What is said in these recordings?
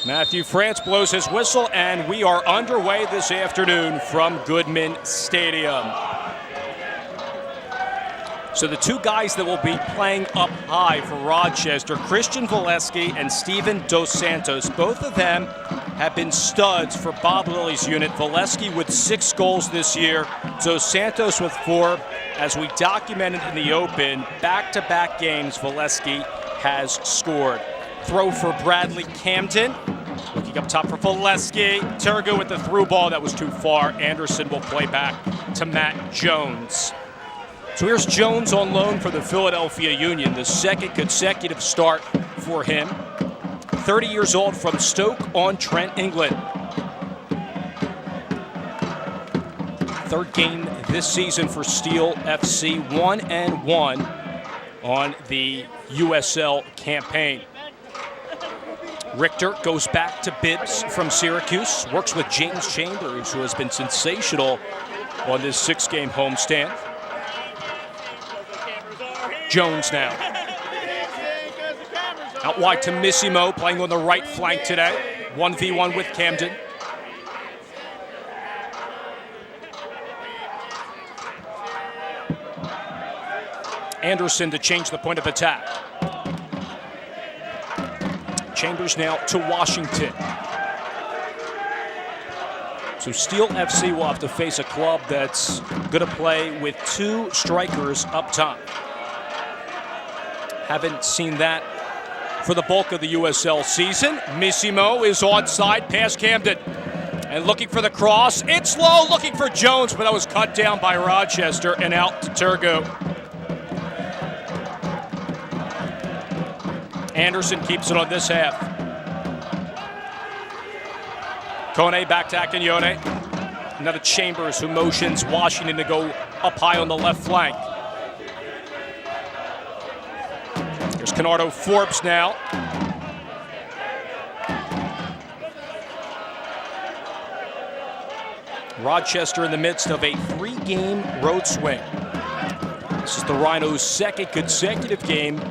Matthew France blows his whistle, and we are underway this afternoon from Goodman Stadium. So the two guys that will be playing up high for Rochester, Christian Valesky and Steven Dos Santos, both of them have been studs for Bob Lilly's unit. Valesky with 6 goals this year, Dos Santos with 4. As we documented in the Open, back-to-back games Valesky has scored. Throw for Bradley Camden. Looking up top for Valesky. Turgo with the through ball that was too far. Anderson will play back to Matt Jones. So here's Jones on loan for the Philadelphia Union, the second consecutive start for him. 30 years old from Stoke-on-Trent, England. Third game this season for Steel FC, 1-1 on the USL campaign. Richter goes back to Bibbs from Syracuse, works with James Chambers, who has been sensational on this 6-game homestand. Jones now. Out wide to Missimo, playing on the right flank today. 1v1 with Camden. Anderson to change the point of attack. Chambers now to Washington. So Steel FC will have to face a club that's going to play with 2 strikers up top. Haven't seen that for the bulk of the USL season. Missimo is onside, past Camden. And looking for the cross. It's low, looking for Jones, but that was cut down by Rochester and out to Turgo. Anderson keeps it on this half. Kone back to Akinyone. Another Chambers who motions Washington to go up high on the left flank. Here's Canardo Forbes now. Rochester in the midst of a 3-game road swing. This is the Rhinos' second consecutive game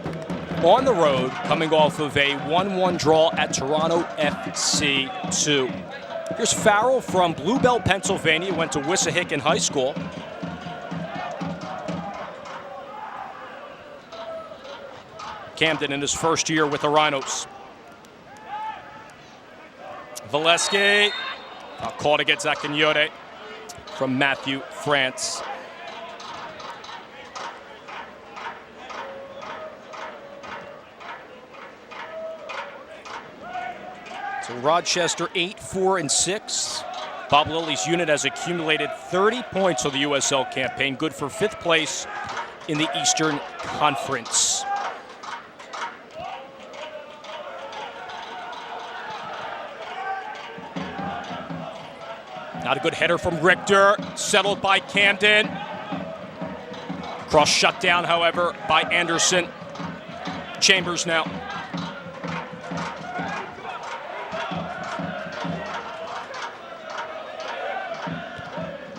on the road, coming off of a 1-1 draw at Toronto FC 2. Here's Farrell from Blue Bell, Pennsylvania, went to Wissahickon High School. Camden in his first year with the Rhinos. Valesky, caught against Akinyone from Matthew France. So Rochester 8-4-6. Bob Lilly's unit has accumulated 30 points on the USL campaign, good for 5th place in the Eastern Conference. Not a good header from Richter, settled by Camden. Cross shut down, however, by Anderson. Chambers now.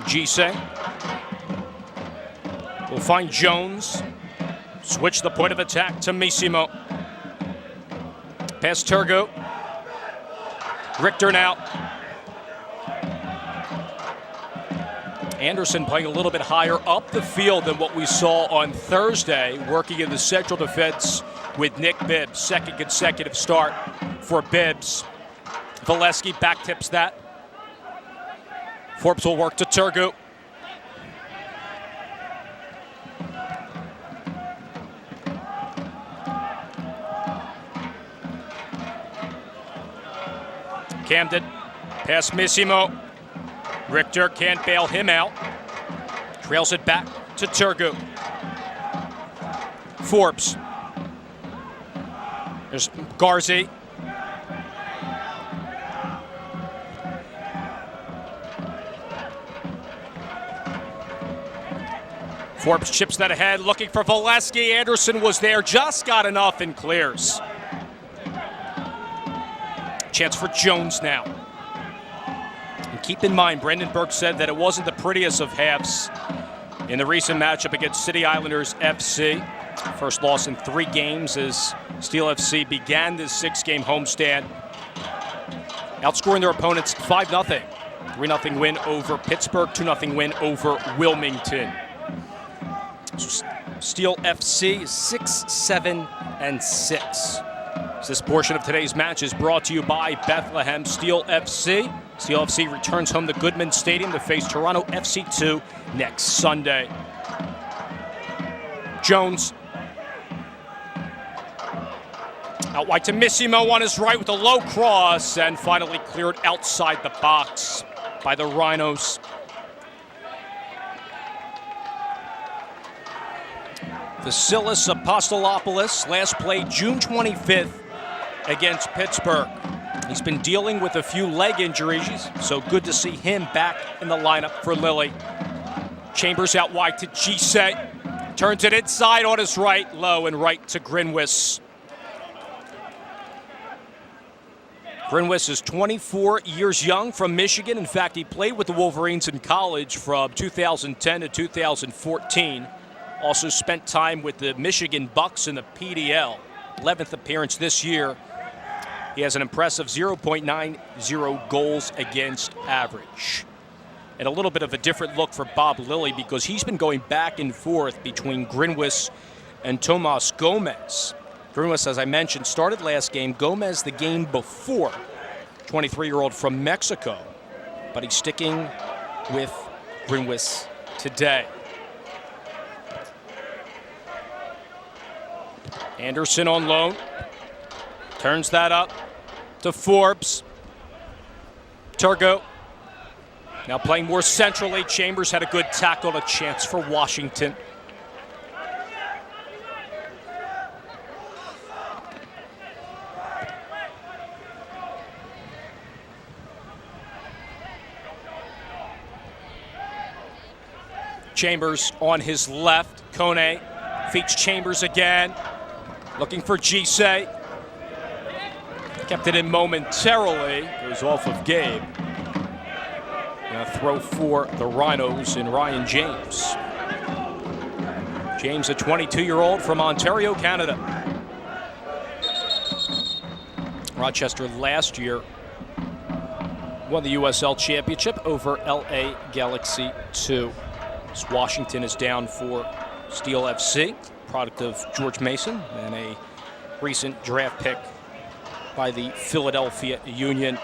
Gise will find Jones. Switch the point of attack to Missimo. Past Turgo. Richter now. Anderson playing a little bit higher up the field than what we saw on Thursday, working in the central defense with Nick Bibbs. Second consecutive start for Bibbs. Valesky back tips that. Forbes will work to Turgo. Camden, past Missimo. Richter can't bail him out. Trails it back to Turgo. Forbes. There's Garzi. Forbes chips that ahead, looking for Valesky. Anderson was there, just got enough and clears. Chance for Jones now. And keep in mind, Brendan Burke said that it wasn't the prettiest of halves in the recent matchup against City Islanders FC. First loss in 3 games as Steel FC began this 6-game homestand outscoring their opponents 5-0. 3-0 win over Pittsburgh, 2-0 win over Wilmington. So Steel FC 6-7-6. So this portion of today's match is brought to you by Bethlehem Steel FC. Steel FC returns home to Goodman Stadium to face Toronto FC2 next Sunday. Jones. Out wide to Missimo on his right with a low cross, and finally cleared outside the box by the Rhinos. Vasilis Apostolopoulos last played June 25th against Pittsburgh. He's been dealing with a few leg injuries, so good to see him back in the lineup for Lily. Chambers out wide to Gise. Turns it inside on his right, low and right to Grinwis. Grinwis is 24 years young from Michigan. In fact, he played with the Wolverines in college from 2010 to 2014. Also spent time with the Michigan Bucks in the PDL. 11th appearance this year. He has an impressive 0.90 goals against average. And a little bit of a different look for Bob Lilly because he's been going back and forth between Grinwis and Tomas Gomez. Grinwis, as I mentioned, started last game. Gomez the game before, 23-year-old from Mexico. But he's sticking with Grinwis today. Anderson on loan. Turns that up to Forbes. Turgo. Now playing more centrally. Chambers had a good tackle, a chance for Washington. Chambers on his left. Kone feeds Chambers again. Looking for Gise. Kept it in momentarily. Goes off of Gabe. Now throw for the Rhinos in Ryan James. James, a 22-year-old from Ontario, Canada. Rochester last year won the USL Championship over LA Galaxy 2. As Washington is down for Steel FC, product of George Mason and a recent draft pick by the Philadelphia Union.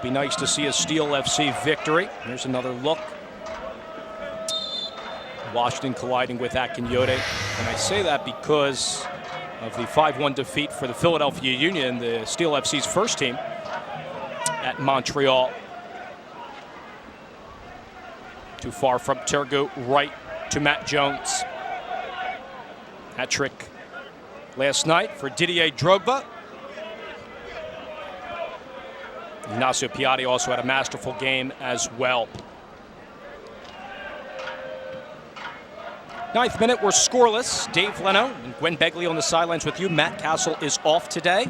Be nice to see a Steel FC victory. Here's another look. Washington colliding with Akinyode. And I say that because of the 5-1 defeat for the Philadelphia Union, the Steel FC's first team at Montreal. Too far from Turgo, right to Matt Jones. Hat trick last night for Didier Drogba. Ignacio Piatti also had a masterful game as well. 9th minute, we're scoreless. Dave Leno and Gwen Begley on the sidelines with you. Matt Castle is off today.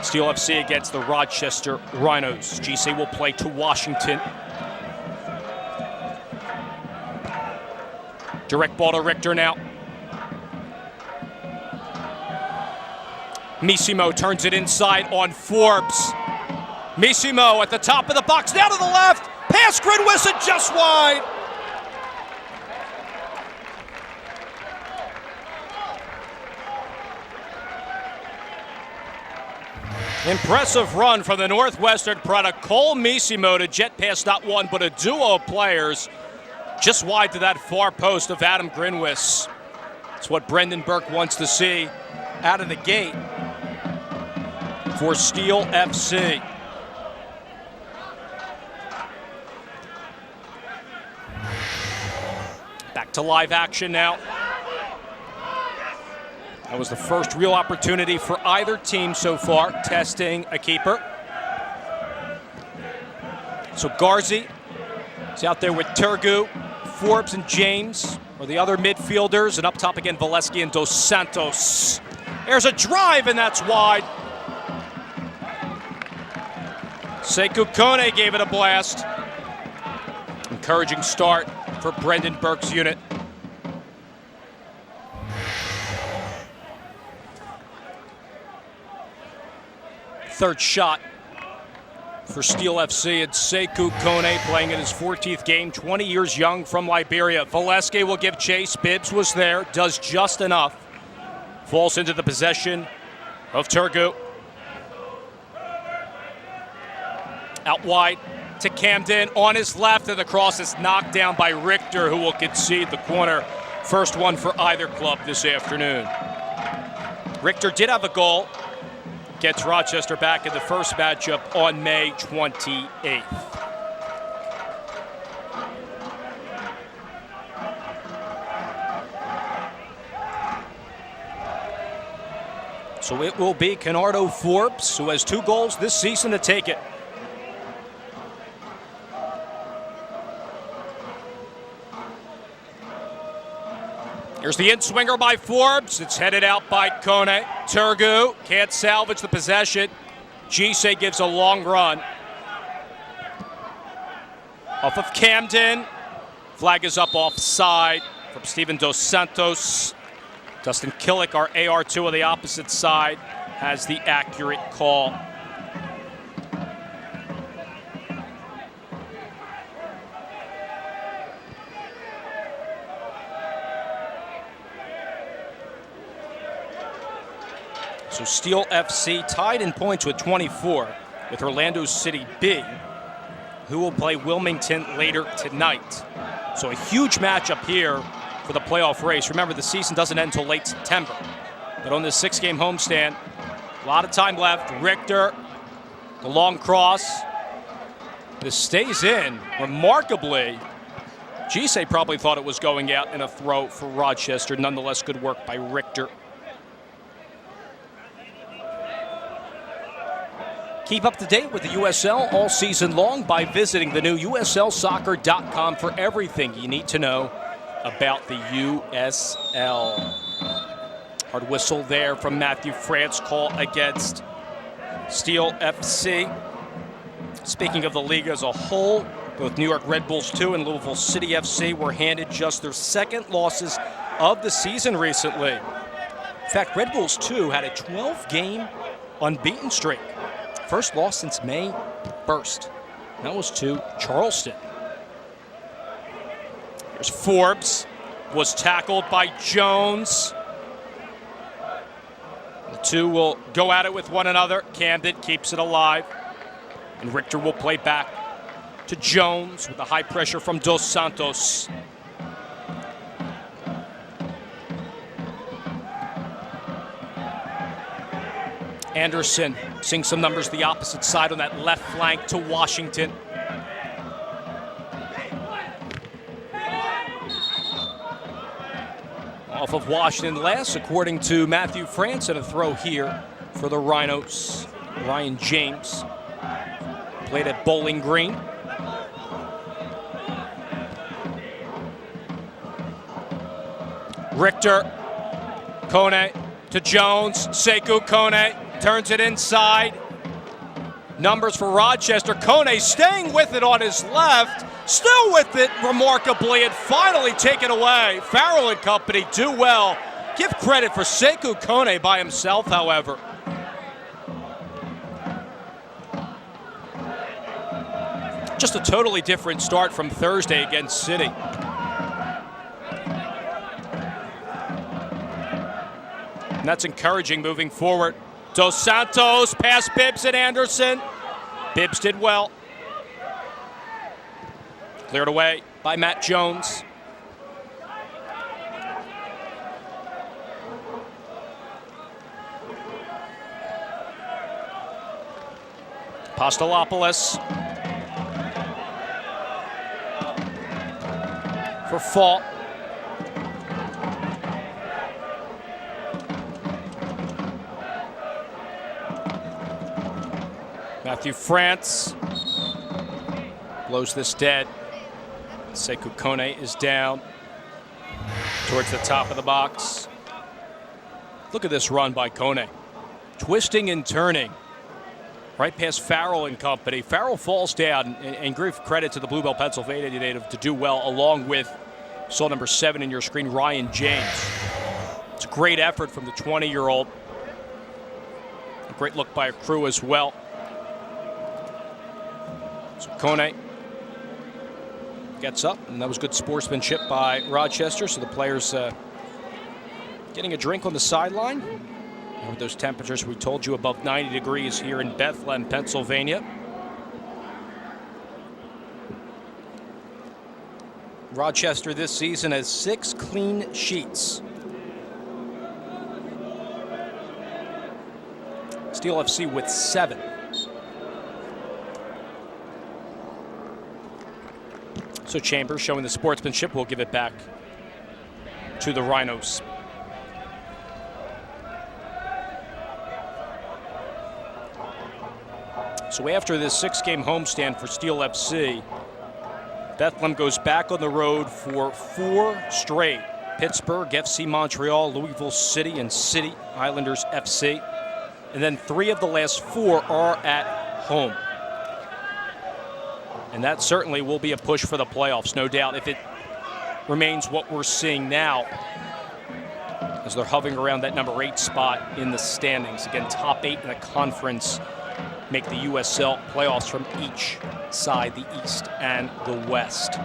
Steel FC against the Rochester Rhinos. Gise will play to Washington. Direct ball to Richter now. Missimo turns it inside on Forbes. Missimo at the top of the box, down to the left. Pass Grinwis and just wide. Impressive run from the Northwestern product. Cole Missimo to jet past not one, but a duo of players. Just wide to that far post of Adam Grinwis. It's what Brendan Burke wants to see out of the gate for Steel FC. Back to live action now. That was the first real opportunity for either team so far, testing a keeper. So Garzi is out there with Turgu. Forbes and James are the other midfielders, and up top again, Valesky and Dos Santos. There's a drive, and that's wide. Sekou Kone gave it a blast. Encouraging start for Brendan Burke's unit. Third shot for Steel FC. It's Sekou Kone playing in his 14th game, 20 years young, from Liberia. Valeski will give chase. Bibbs was there, does just enough. Falls into the possession of Turgu. Out wide to Camden on his left, and the cross is knocked down by Richter, who will concede the corner. First one for either club this afternoon. Richter did have a goal. Gets Rochester back in the first matchup on May 28th. So it will be Kenardo Forbes, who has 2 goals this season, to take it. Here's the in-swinger by Forbes. It's headed out by Kone. Turgu can't salvage the possession. Gise gives a long run. Off of Camden. Flag is up offside from Steven Dos Santos. Dustin Killick, our AR2 on the opposite side, has the accurate call. So Steel FC tied in points with 24 with Orlando City B, who will play Wilmington later tonight. So a huge matchup here for the playoff race. Remember, the season doesn't end until late September. But on this 6-game homestand, a lot of time left. Richter, the long cross. This stays in. Remarkably, Gise probably thought it was going out in a throw for Rochester. Nonetheless, good work by Richter. Keep up to date with the USL all season long by visiting the new USLsoccer.com for everything you need to know about the USL. Hard whistle there from Matthew France, call against Steel FC. Speaking of the league as a whole, both New York Red Bulls 2 and Louisville City FC were handed just their second losses of the season recently. In fact, Red Bulls 2 had a 12-game unbeaten streak. First loss since May 1st. That was to Charleston. Here's Forbes. Was tackled by Jones. The two will go at it with one another. Camden keeps it alive. And Richter will play back to Jones with the high pressure from Dos Santos. Anderson seeing some numbers the opposite side on that left flank to Washington. Off of Washington last, according to Matthew France, and a throw here for the Rhinos. Ryan James played at Bowling Green. Richter, Kone to Jones, Sekou Kone. Turns it inside. Numbers for Rochester. Kone staying with it on his left. Still with it, remarkably, and finally taken away. Farrell and company do well. Give credit for Sekou Kone by himself, however. Just a totally different start from Thursday against City. And that's encouraging moving forward. Dos Santos, past Bibbs and Anderson. Bibbs did well. Cleared away by Matt Jones. Apostolopoulos for fault. Matthew France blows this dead. Sekou Kone is down towards the top of the box. Look at this run by Kone. Twisting and turning right past Farrell and company. Farrell falls down, and give credit to the Bluebell, Pennsylvania native to do well, along with, saw number 7 in your screen, Ryan James. It's a great effort from the 20-year-old. Great look by a crew as well. So Kone gets up, and that was good sportsmanship by Rochester. So the players getting a drink on the sideline. And with those temperatures, we told you, above 90 degrees here in Bethlehem, Pennsylvania. Rochester this season has 6 clean sheets. Steel FC with 7. So Chambers showing the sportsmanship. We'll give it back to the Rhinos. So after this 6-game homestand for Steel FC, Bethlehem goes back on the road for 4 straight. Pittsburgh, FC Montreal, Louisville City, and City Islanders FC. And then 3 of the last 4 are at home. And that certainly will be a push for the playoffs, no doubt, if it remains what we're seeing now, as they're hovering around that number 8 spot in the standings. Again, top 8 in the conference make the USL playoffs from each side, the East and the West.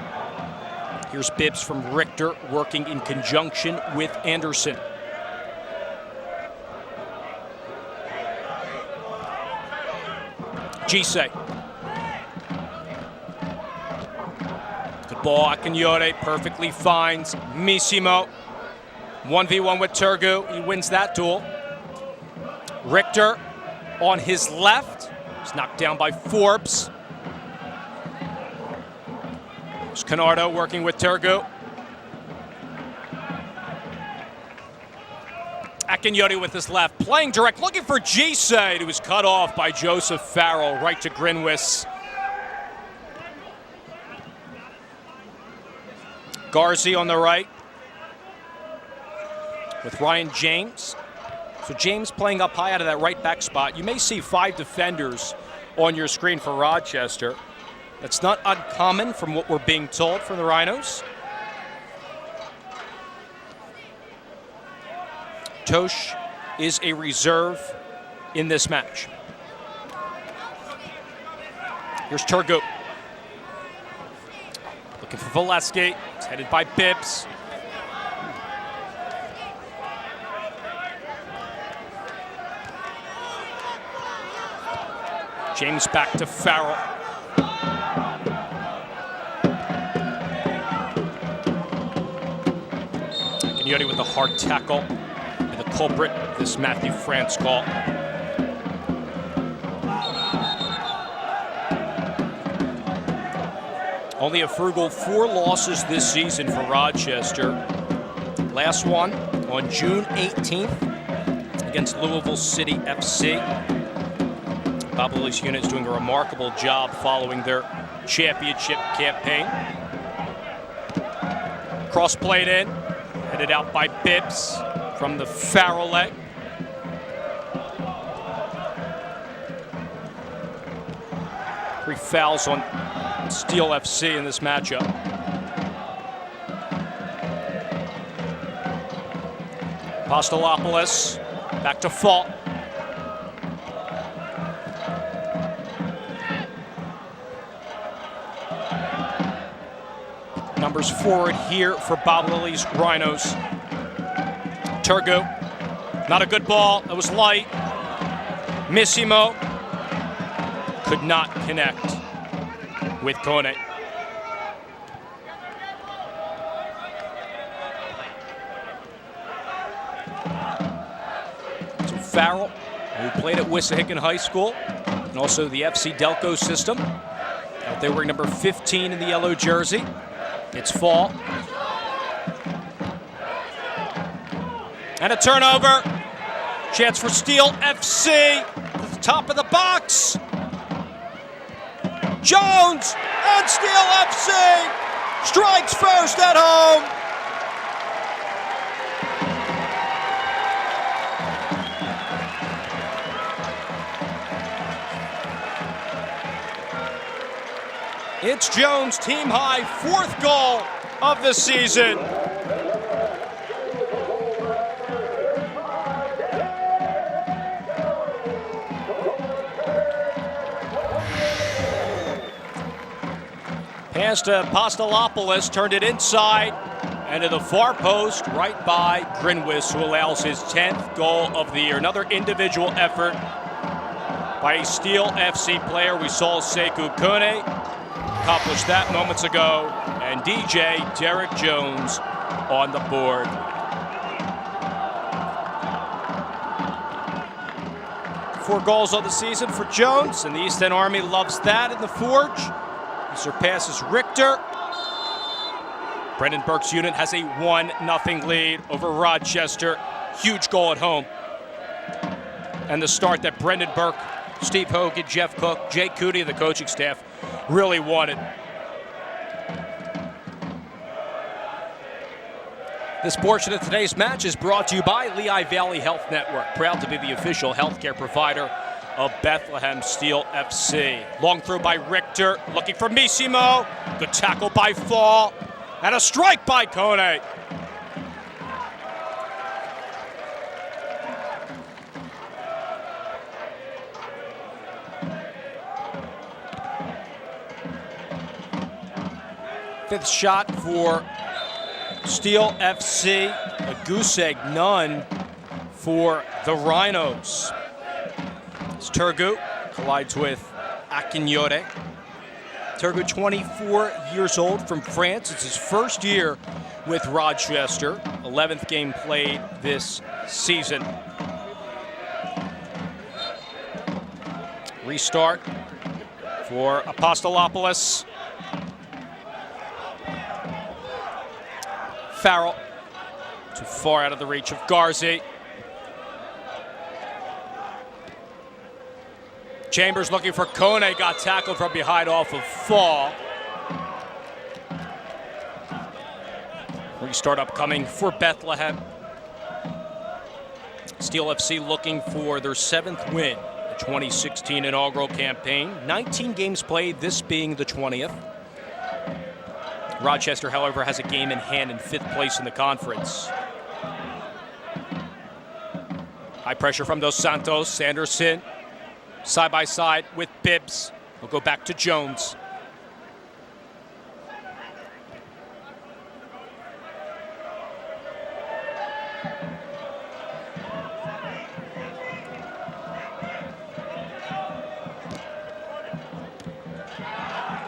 Here's Bibbs from Richter working in conjunction with Anderson. Gise. Good ball, Akinyore perfectly finds Missimo. 1v1 with Turgu, he wins that duel. Richter on his left, he's knocked down by Forbes. There's Canardo working with Turgu. Akinyore with his left, playing direct, looking for Gise, who was cut off by Joseph Farrell, right to Grinwis. Garzi on the right with Ryan James. So James playing up high out of that right back spot. You may see 5 defenders on your screen for Rochester. That's not uncommon from what we're being told from the Rhinos. Tosh is a reserve in this match. Here's Turgu. Looking for Valesky. It's headed by Bibbs. James back to Farrell. Akinyore with a hard tackle. And the culprit, this Matthew France call. Only a frugal 4 losses this season for Rochester. Last one on June 18th against Louisville City FC. Bob Lilly's unit is doing a remarkable job following their championship campaign. Cross played in, headed out by Bibbs from the Farrell leg. Three fouls on Steel FC in this matchup. Apostolopoulos back to fault. Numbers forward here for Bob Lilly's Rhinos. Turgu, not a good ball, that was light. Missimo could not connect with Kone. So Farrell, who played at Wissahickon High School, and also the FC Delco system. Out there wearing number 15 in the yellow jersey. It's fall. And a turnover. Chance for Steel FC at the top of the box. Jones and Steel FC strikes first at home. It's Jones' team high 4th goal of the season. Pass to Apostolopoulos, turned it inside and to the far post, right by Grinwis, who allows his 10th goal of the year. Another individual effort by a Steel FC player. We saw Sekou Kone accomplish that moments ago, and DJ Derek Jones on the board. Four goals on the season for Jones, and the East End Army loves that in the Forge. He surpasses Richter. Brendan Burke's unit has a 1-0 lead over Rochester. Huge goal at home. And the start that Brendan Burke, Steve Hogan, Jeff Cook, Jake Cootie, the coaching staff really wanted. This portion of today's match is brought to you by Lehigh Valley Health Network, proud to be the official healthcare provider of Bethlehem Steel FC. Long throw by Richter, looking for Missimo. Good tackle by Fall, and a strike by Kone. Fifth shot for Steel FC, a goose egg, none for the Rhinos. As Turgu collides with Akinyore. Turgu, 24 years old, from France. It's his first year with Rochester. 11th game played this season. Restart for Apostolopoulos. Farrell, too far out of the reach of Garzi. Chambers looking for Kone, got tackled from behind off of Fall. Restart upcoming for Bethlehem. Steel FC looking for their 7th win, the 2016 inaugural campaign. 19 games played, this being the 20th. Rochester, however, has a game in hand in 5th place in the conference. High pressure from Dos Santos. Sanderson side by side with Bibbs. We'll go back to Jones.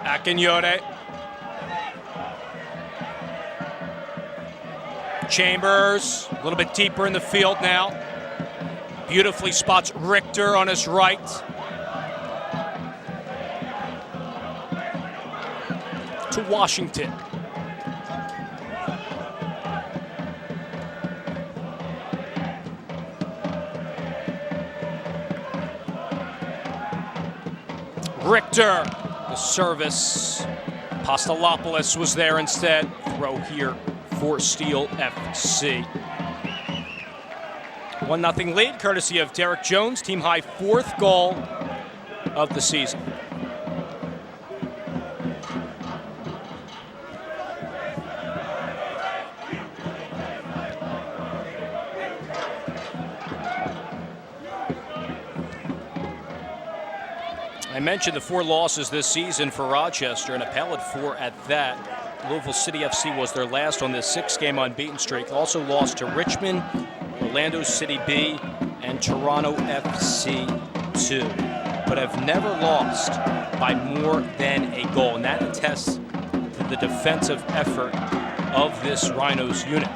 Akinyore. Chambers, a little bit deeper in the field now. Beautifully spots Richter on his right. To Washington. Richter, the service. Apostolopoulos was there instead. Throw here for Steel FC. 1-0 lead, courtesy of Derek Jones, team high 4th goal of the season. I mentioned the 4 losses this season for Rochester, and a pallid 4 at that. Louisville City FC was their last on this 6-game unbeaten streak. Also lost to Richmond, Orlando City B, and Toronto FC 2. But have never lost by more than a goal. And that attests to the defensive effort of this Rhinos unit.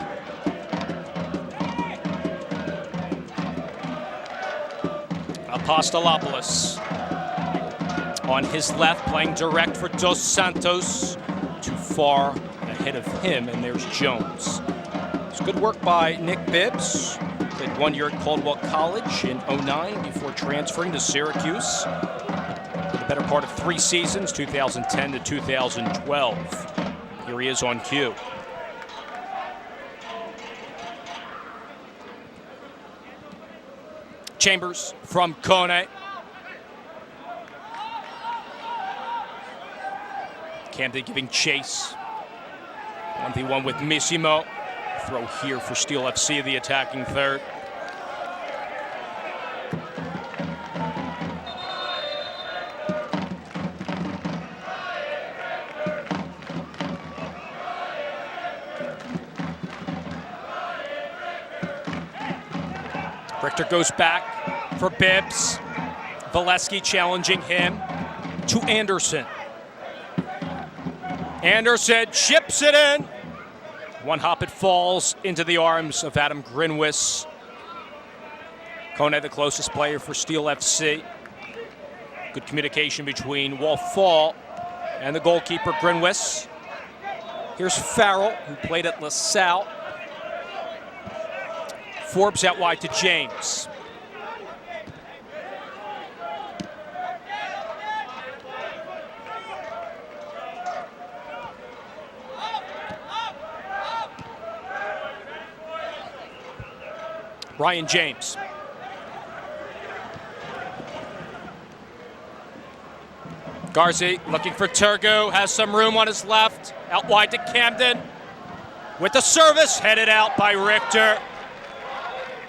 Apostolopoulos on his left, playing direct for Dos Santos. Too far ahead of him, and there's Jones. It's good work by Nick Bibbs. Played 1 year at Caldwell College in '09 before transferring to Syracuse for the better part of 3 seasons, 2010 to 2012. Here he is on cue. Chambers from Kone. Camden giving chase. 1v1 with Missimo. Throw here for Steel FC, the attacking third. Richter goes back for Bibbs. Valesky challenging him to Anderson. Anderson chips it in. One hop, it falls into the arms of Adam Grinwis. Kone, the closest player for Steel FC. Good communication between Wolf Fall and the goalkeeper, Grinwis. Here's Farrell, who played at LaSalle. Forbes out wide to James. Ryan James. Garzi looking for Turgu, has some room on his left. Out wide to Camden. With the service, headed out by Richter.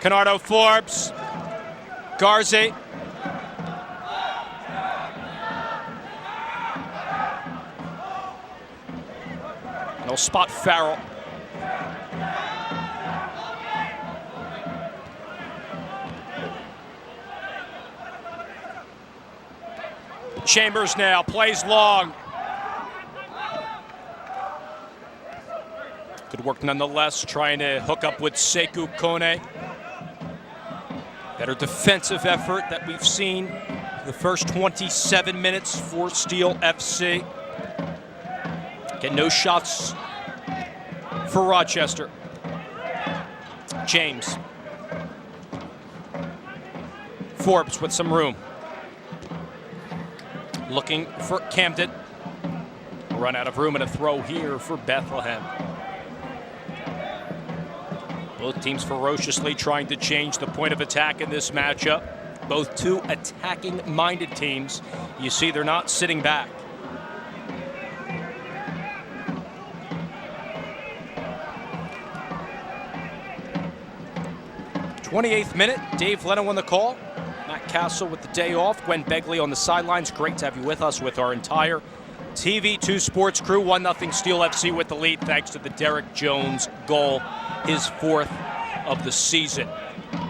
Canardo Forbes. Garzi. And he'll spot Farrell. Chambers now plays long. Good work nonetheless, trying to hook up with Sekou Kone. Better defensive effort that we've seen the first 27 minutes for Steel FC. Get no shots for Rochester. James. Forbes with some room. Looking for Camden. Run out of room and a throw here for Bethlehem. Both teams ferociously trying to change the point of attack in this matchup. Both two attacking-minded teams. You see, they're not sitting back. '28th minute, Dave Leno on the call. Matt Castle with the day off. Gwen Begley on the sidelines. Great to have you with us with our entire TV2 Sports crew. 1-0 Steel FC with the lead thanks to the Derek Jones goal, his fourth of the season.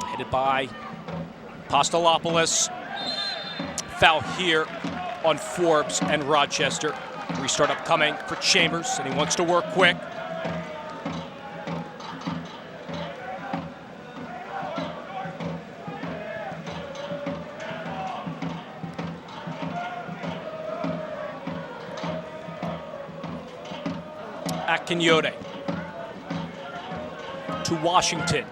Headed by Apostolopoulos. Foul here on Forbes and Rochester. Restart upcoming for Chambers, and he wants to work quick. Akinyode to Washington.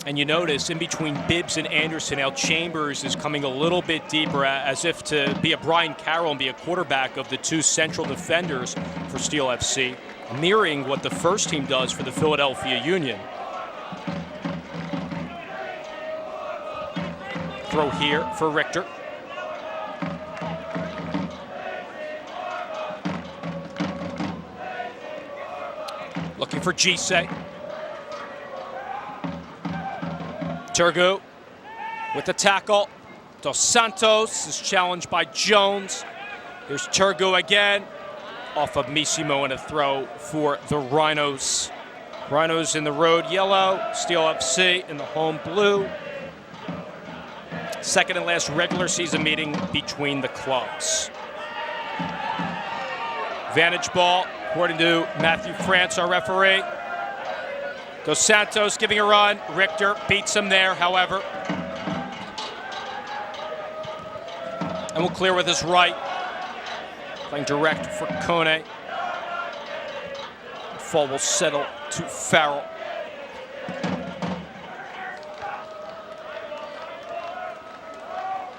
And you notice in between Bibbs and Anderson, how Chambers is coming a little bit deeper, as if to be a Brian Carroll and be a quarterback of the two central defenders for Steel FC, mirroring what the first team does for the Philadelphia Union. Throw here for Richter. Looking for Gise. Turgu with the tackle. Dos Santos is challenged by Jones. Here's Turgu again. Off of Missimo and a throw for the Rhinos. Rhinos in the road yellow. Steel FC in the home blue. Second and last regular season meeting between the clubs. Vantage ball, according to Matthew France, our referee. Dos Santos giving a run. Richter beats him there, however. And will clear with his right. Playing direct for Kone. Fall will settle to Farrell.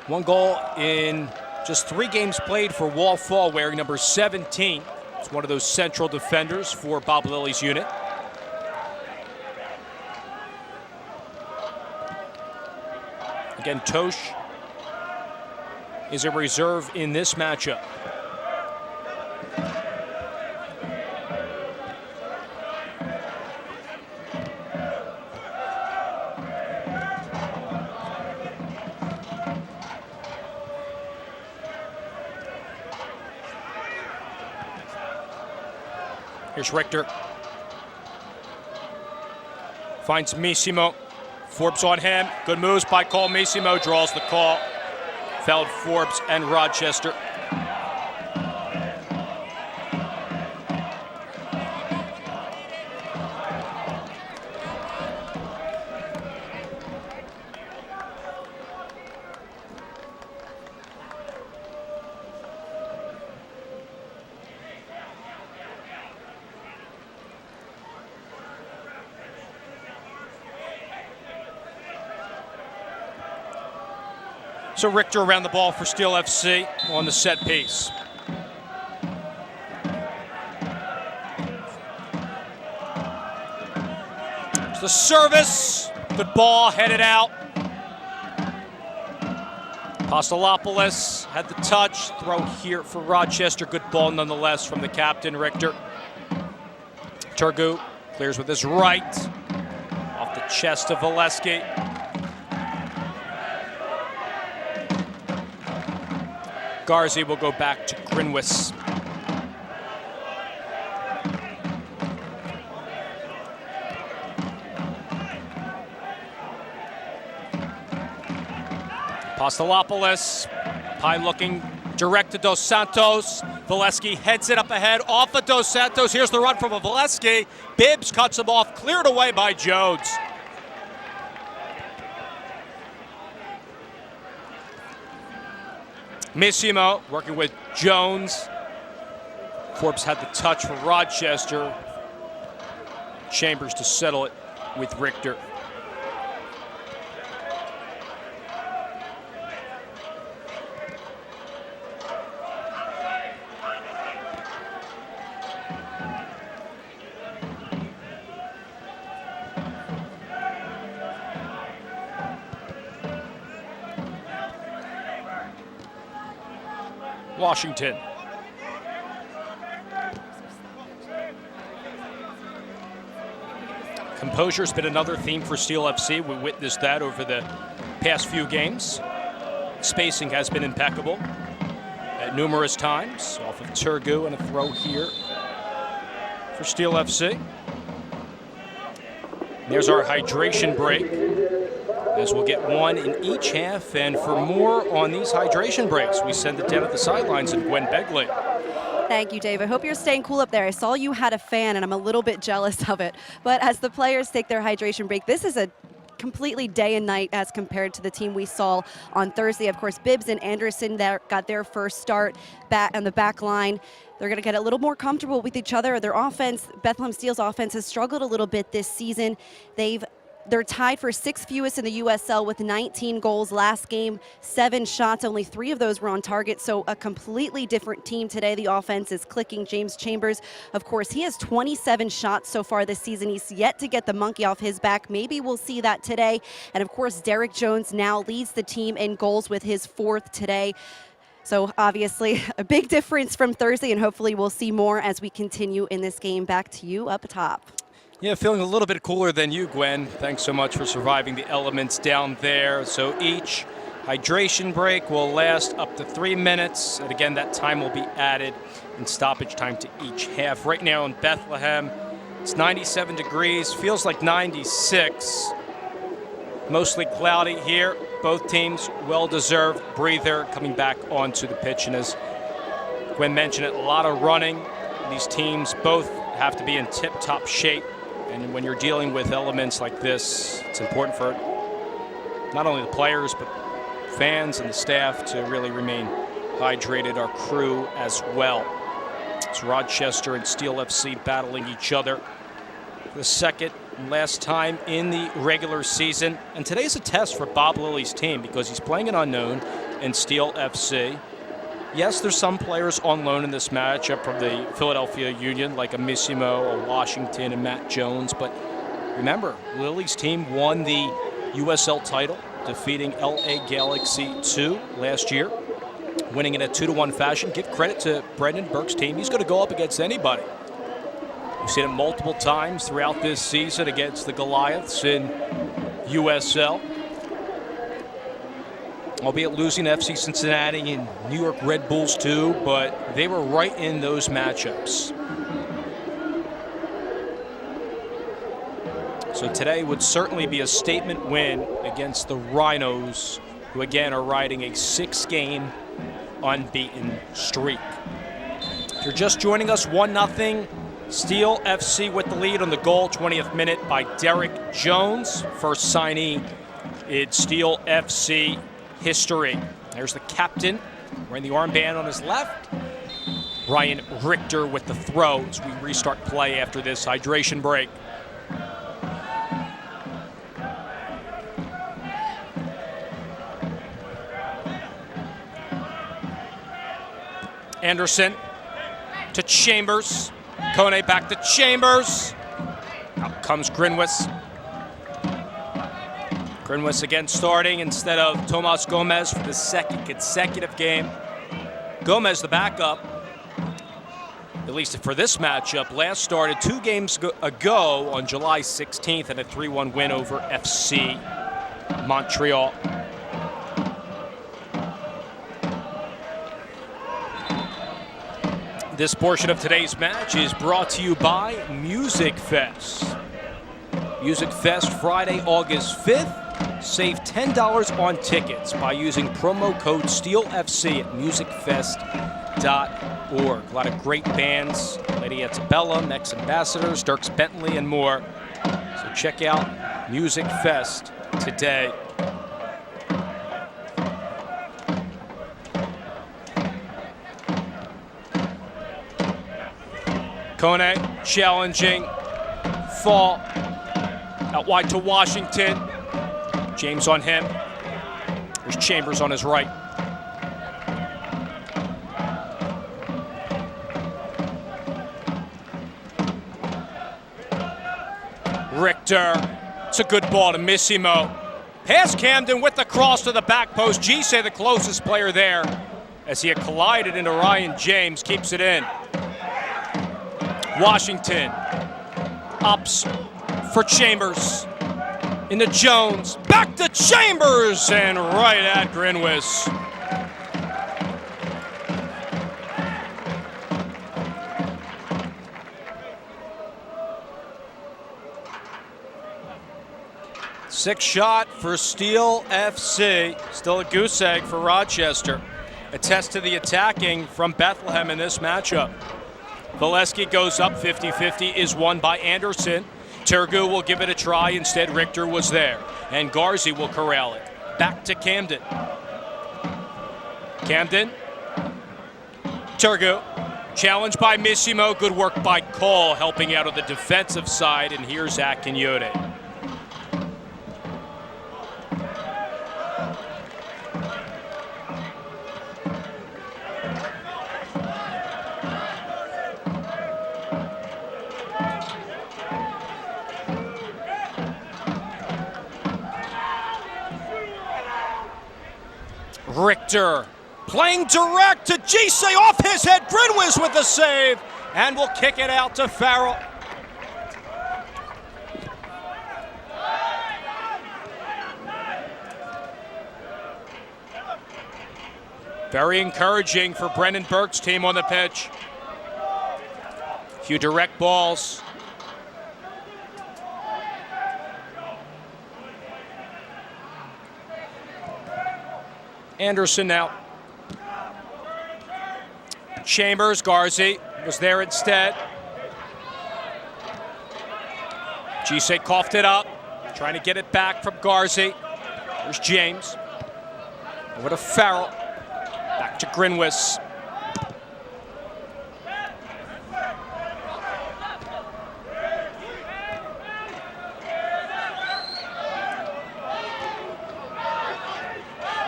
One goal in just 3 games played for Wall Fall, wearing number 17. It's one of those central defenders for Bob Lilly's unit. Again, Tosh is a reserve in this matchup. Here's Richter. Finds Missimo. Forbes on him. Good moves by Cole. Missimo draws the call. Fouled Forbes and Rochester. So Richter around the ball for Steel FC on the set piece. It's the service. Good ball, headed out. Apostolopoulos had the touch. Throw here for Rochester. Good ball nonetheless from the captain, Richter. Turgu clears with his right. Off the chest of Valesky. Garzi will go back to Grinwis. Apostolopoulos, Pie looking direct to Dos Santos. Valesky heads it up ahead, off of Dos Santos. Here's the run from Valesky. Bibbs cuts him off, cleared away by Jones. Missimo working with Jones. Forbes had the touch for Rochester. Chambers to settle it with Richter. Washington. Composure's been another theme for Steel FC. We witnessed that over the past few games. Spacing has been impeccable at numerous times. Off of Turgu and a throw here for Steel FC. There's our hydration break, as we'll get one in each half. And for more on these hydration breaks, we send it down at the sidelines and Gwen Begley. Thank you, Dave. I hope you're staying cool up there. I saw you had a fan, and I'm a little bit jealous of it. But as the players take their hydration break, this is a completely day and night as compared to the team we saw on Thursday. Of course, Bibbs and Anderson that got their first start back on the back line. They're going to get a little more comfortable with each other. Their offense, Bethlehem Steel's offense, has struggled a little bit this season. They're tied for 6th fewest in the USL with 19 goals. Last game, 7 shots. Only 3 of those were on target. So a completely different team today. The offense is clicking. James Chambers, of course, he has 27 shots so far this season. He's yet to get the monkey off his back. Maybe we'll see that today. And of course, Derek Jones now leads the team in goals with his 4th today. So obviously a big difference from Thursday, and hopefully we'll see more as we continue in this game. Back to you up top. Yeah, feeling a little bit cooler than you, Gwen. Thanks so much for surviving the elements down there. So each hydration break will last up to 3 minutes. And again, that time will be added in stoppage time to each half. Right now in Bethlehem, it's 97 degrees, feels like 96. Mostly cloudy here. Both teams well-deserved breather coming back onto the pitch. And as Gwen mentioned it, a lot of running. These teams both have to be in tip-top shape. And when you're dealing with elements like this, it's important for not only the players, but fans and the staff to really remain hydrated, our crew as well. It's Rochester and Steel FC battling each other for the second and last time in the regular season. And today's a test for Bob Lilly's team because he's playing an unknown in Steel FC. Yes, there's some players on loan in this matchup from the Philadelphia Union, like a Missimo, a Washington, and Matt Jones. But remember, Lilly's team won the USL title, defeating LA Galaxy 2 last year, winning in a 2-1 fashion. Give credit to Brendan Burke's team. He's going to go up against anybody. We've seen it multiple times throughout this season against the Goliaths in USL. Albeit losing to FC Cincinnati and New York Red Bulls too, but they were right in those matchups. So today would certainly be a statement win against the Rhinos, who again are riding a 6-game unbeaten streak. If you're just joining us, 1-0. Steel FC with the lead on the goal, 20th minute by Derek Jones. First signee in Steel FC history. There's the captain wearing the armband on his left. Ryan Richter with the throw as we restart play after this hydration break. Anderson to Chambers. Kone back to Chambers. Out comes Grinwis. Grinwis again starting instead of Tomas Gomez for the second consecutive game. Gomez, the backup, at least for this matchup, last started 2 games ago on July 16th in a 3-1 win over FC Montreal. This portion of today's match is brought to you by Music Fest. Music Fest Friday, August 5th. Save $10 on tickets by using promo code SteelFC at musicfest.org. A lot of great bands, Lady Antebellum, Ex Ambassadors, Dierks Bentley, and more. So check out Music Fest today. Kone challenging, fall, out wide to Washington. James on him. There's Chambers on his right. Richter, it's a good ball to Missimo. Pass Camden with the cross to the back post. Gise, the closest player there, as he had collided into Ryan James, keeps it in. Washington, ups for Chambers. Into Jones, back to Chambers, and right at Grinwis. Sixth shot for Steel FC. Still a goose egg for Rochester. A test to the attacking from Bethlehem in this matchup. Valesky goes up 50-50, is won by Anderson. Tergu will give it a try. Instead, Richter was there. And Garzi will corral it. Back to Camden. Camden. Tergu. Challenged by Missimo. Good work by Cole, helping out on the defensive side. And here's Akinyode. Richter playing direct to Gise, off his head. Grinwis with the save, and will kick it out to Farrell. Very encouraging for Brendan Burke's team on the pitch. A few direct balls. Anderson now. Chambers, Garzi was there instead. Gise coughed it up, trying to get it back from Garzi. There's James. Over to Farrell. Back to Grinwis.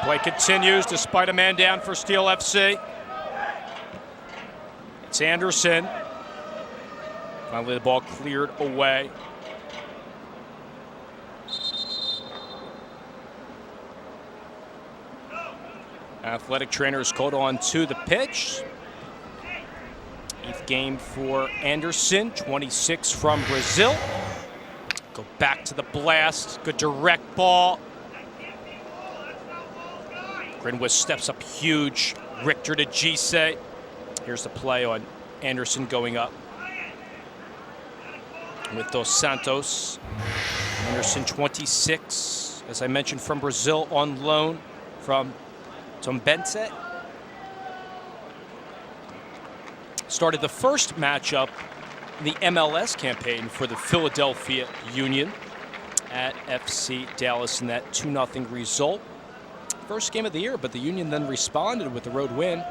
Play continues despite a man down for Steel FC. It's Anderson. Finally, the ball cleared away. Athletic trainers called on to the pitch. 8th game for Anderson, 26 from Brazil. Go back to the blast. Good direct ball. Grinwis steps up huge. Richter to Gise. Here's the play on Anderson going up with Dos Santos. Anderson, 26, as I mentioned, from Brazil on loan from Tombense. Started the first matchup in the MLS campaign for the Philadelphia Union at FC Dallas in that 2-0 result. First game of the year, but the Union then responded with the road win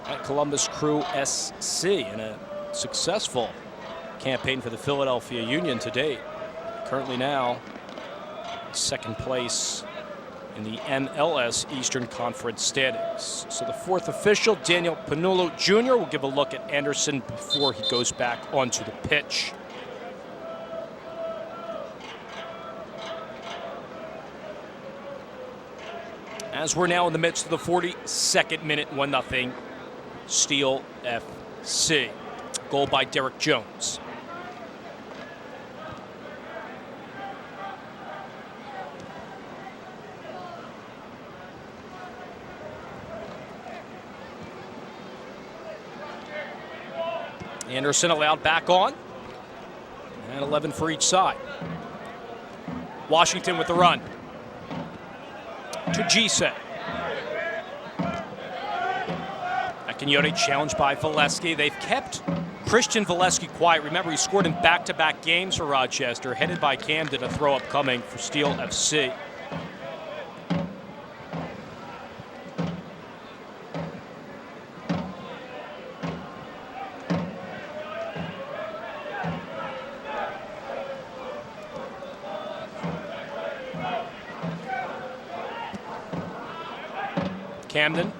at Columbus Crew SC in a successful campaign for the Philadelphia Union to date. Currently now second place in the MLS Eastern Conference standings. So the fourth official, Daniel Panulo Jr., will give a look at Anderson before he goes back onto the pitch. As we're now in the midst of the 42nd minute, 1-0 Steel FC. Goal by Derek Jones. Anderson allowed back on. And 11 for each side. Washington with the run. To Gise. Akinyode challenged by Valesky. They've kept Christian Valesky quiet. Remember, he scored in back-to-back games for Rochester, headed by Camden, a throw-up coming for Steel FC. Camden.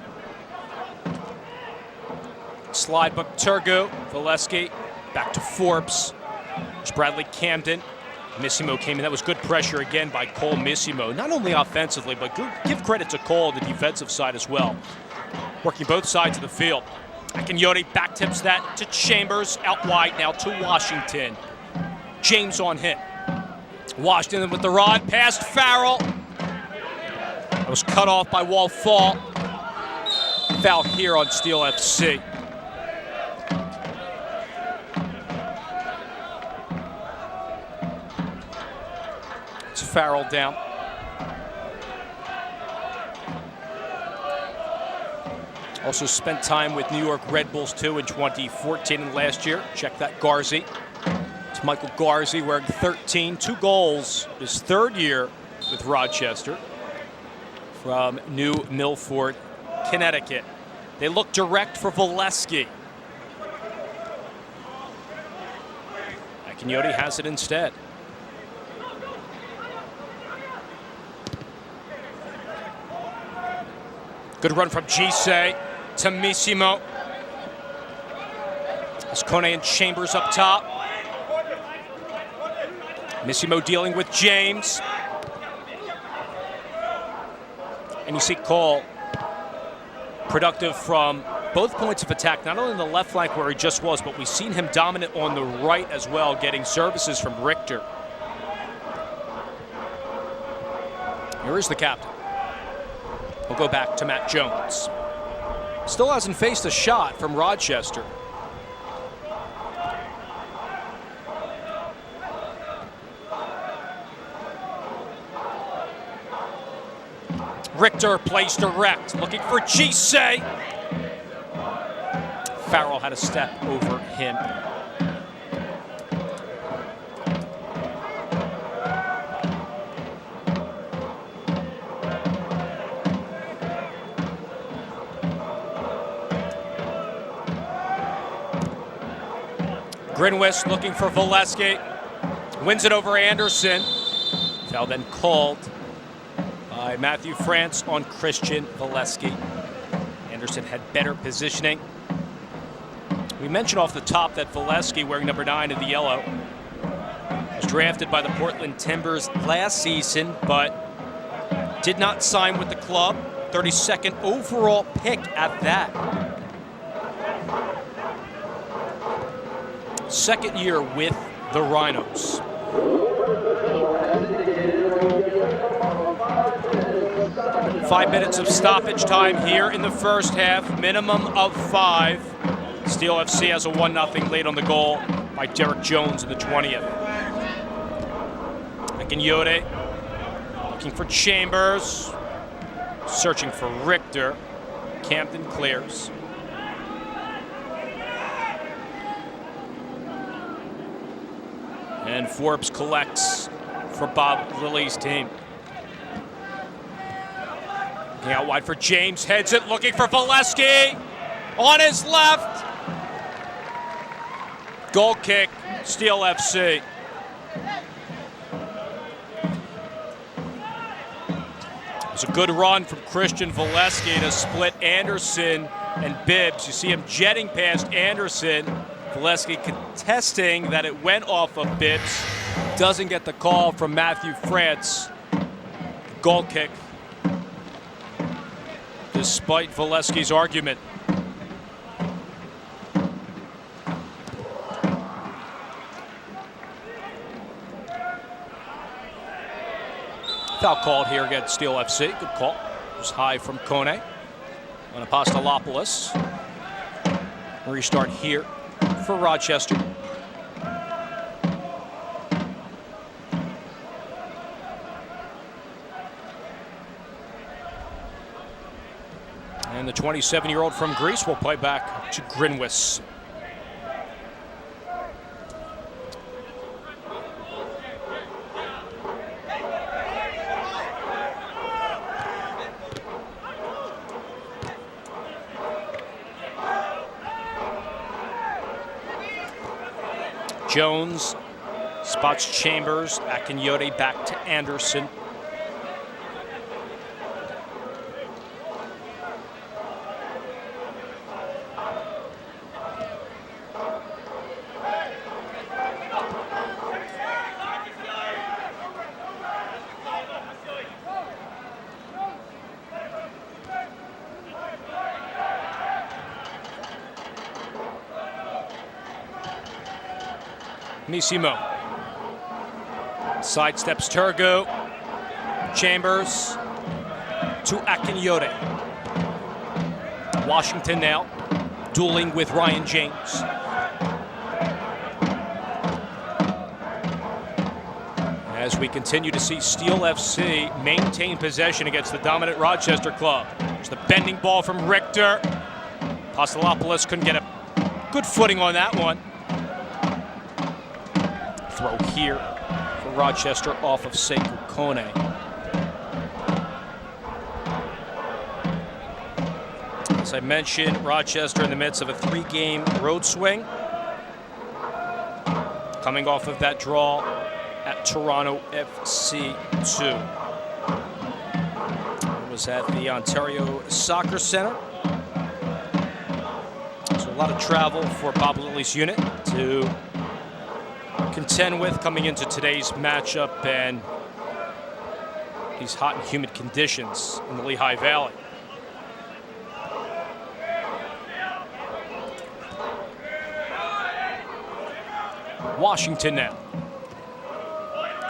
Slide by Turgu. Valesky back to Forbes. There's Bradley Camden. Missimo came in. That was good pressure again by Cole Missimo. Not only offensively, but give credit to Cole on the defensive side as well. Working both sides of the field. Akinyode back tips that to Chambers. Out wide now to Washington. James on hit. Washington with the rod. Past Farrell. That was cut off by Wall Fall. Foul here on Steel FC. It's Farrell down. Also spent time with New York Red Bulls too in 2014 and last year. Check that, Garzi. It's Michael Garzi wearing 13, 2 goals his third year with Rochester from New Milford, Connecticut. They look direct for Valesky. Akinyode has it instead. Good run from Gise to Missimo. As Kone and Chambers up top. Missimo dealing with James. And you see Cole productive from both points of attack, not only in the left flank where he just was, but we've seen him dominant on the right as well, getting services from Richter. Here is the captain. We'll go back to Matt Jones. Still hasn't faced a shot from Rochester. Richter plays direct, looking for Gise. Farrell had a step over him. Grinwis looking for Valesky. Wins it over Anderson. Foul then called by Matthew France on Christian Valesky. Anderson had better positioning. We mentioned off the top that Valesky, wearing number 9 of the yellow, was drafted by the Portland Timbers last season, but did not sign with the club. 32nd overall pick at that. Second year with the Rhinos. Five minutes of stoppage time here in the first half, minimum of 5. Steel FC has a 1-0 lead on the goal by Derek Jones in the 20th. Akinyote looking for Chambers. Searching for Richter. Camden clears. And Forbes collects for Bob Lilly's team. Looking out wide for James, heads it, looking for Valesky. On his left. Goal kick, Steel FC. It was a good run from Christian Valesky to split Anderson and Bibbs. You see him jetting past Anderson. Valesky contesting that it went off of Bibbs. Doesn't get the call from Matthew France. Goal kick. Despite Valesky's argument. Foul called here against Steel FC. Good call. It was high from Kone on Apostolopoulos. Restart here for Rochester. And the 27-year-old from Greece will play back to Grinwis. Jones spots Chambers. Akinyote back to Anderson. Nisimo sidesteps Turgu. Chambers to Akinyote. Washington now dueling with Ryan James. As we continue to see Steel FC maintain possession against the dominant Rochester club. There's the bending ball from Richter. Apostolopoulos couldn't get a good footing on that one. Throw here for Rochester off of Sekou Kone. As I mentioned, Rochester in the midst of a 3-game road swing. Coming off of that draw at Toronto FC 2. It was at the Ontario Soccer Centre. So a lot of travel for Bob Lilly's unit to contend with coming into today's matchup and these hot and humid conditions in the Lehigh Valley. Washington now.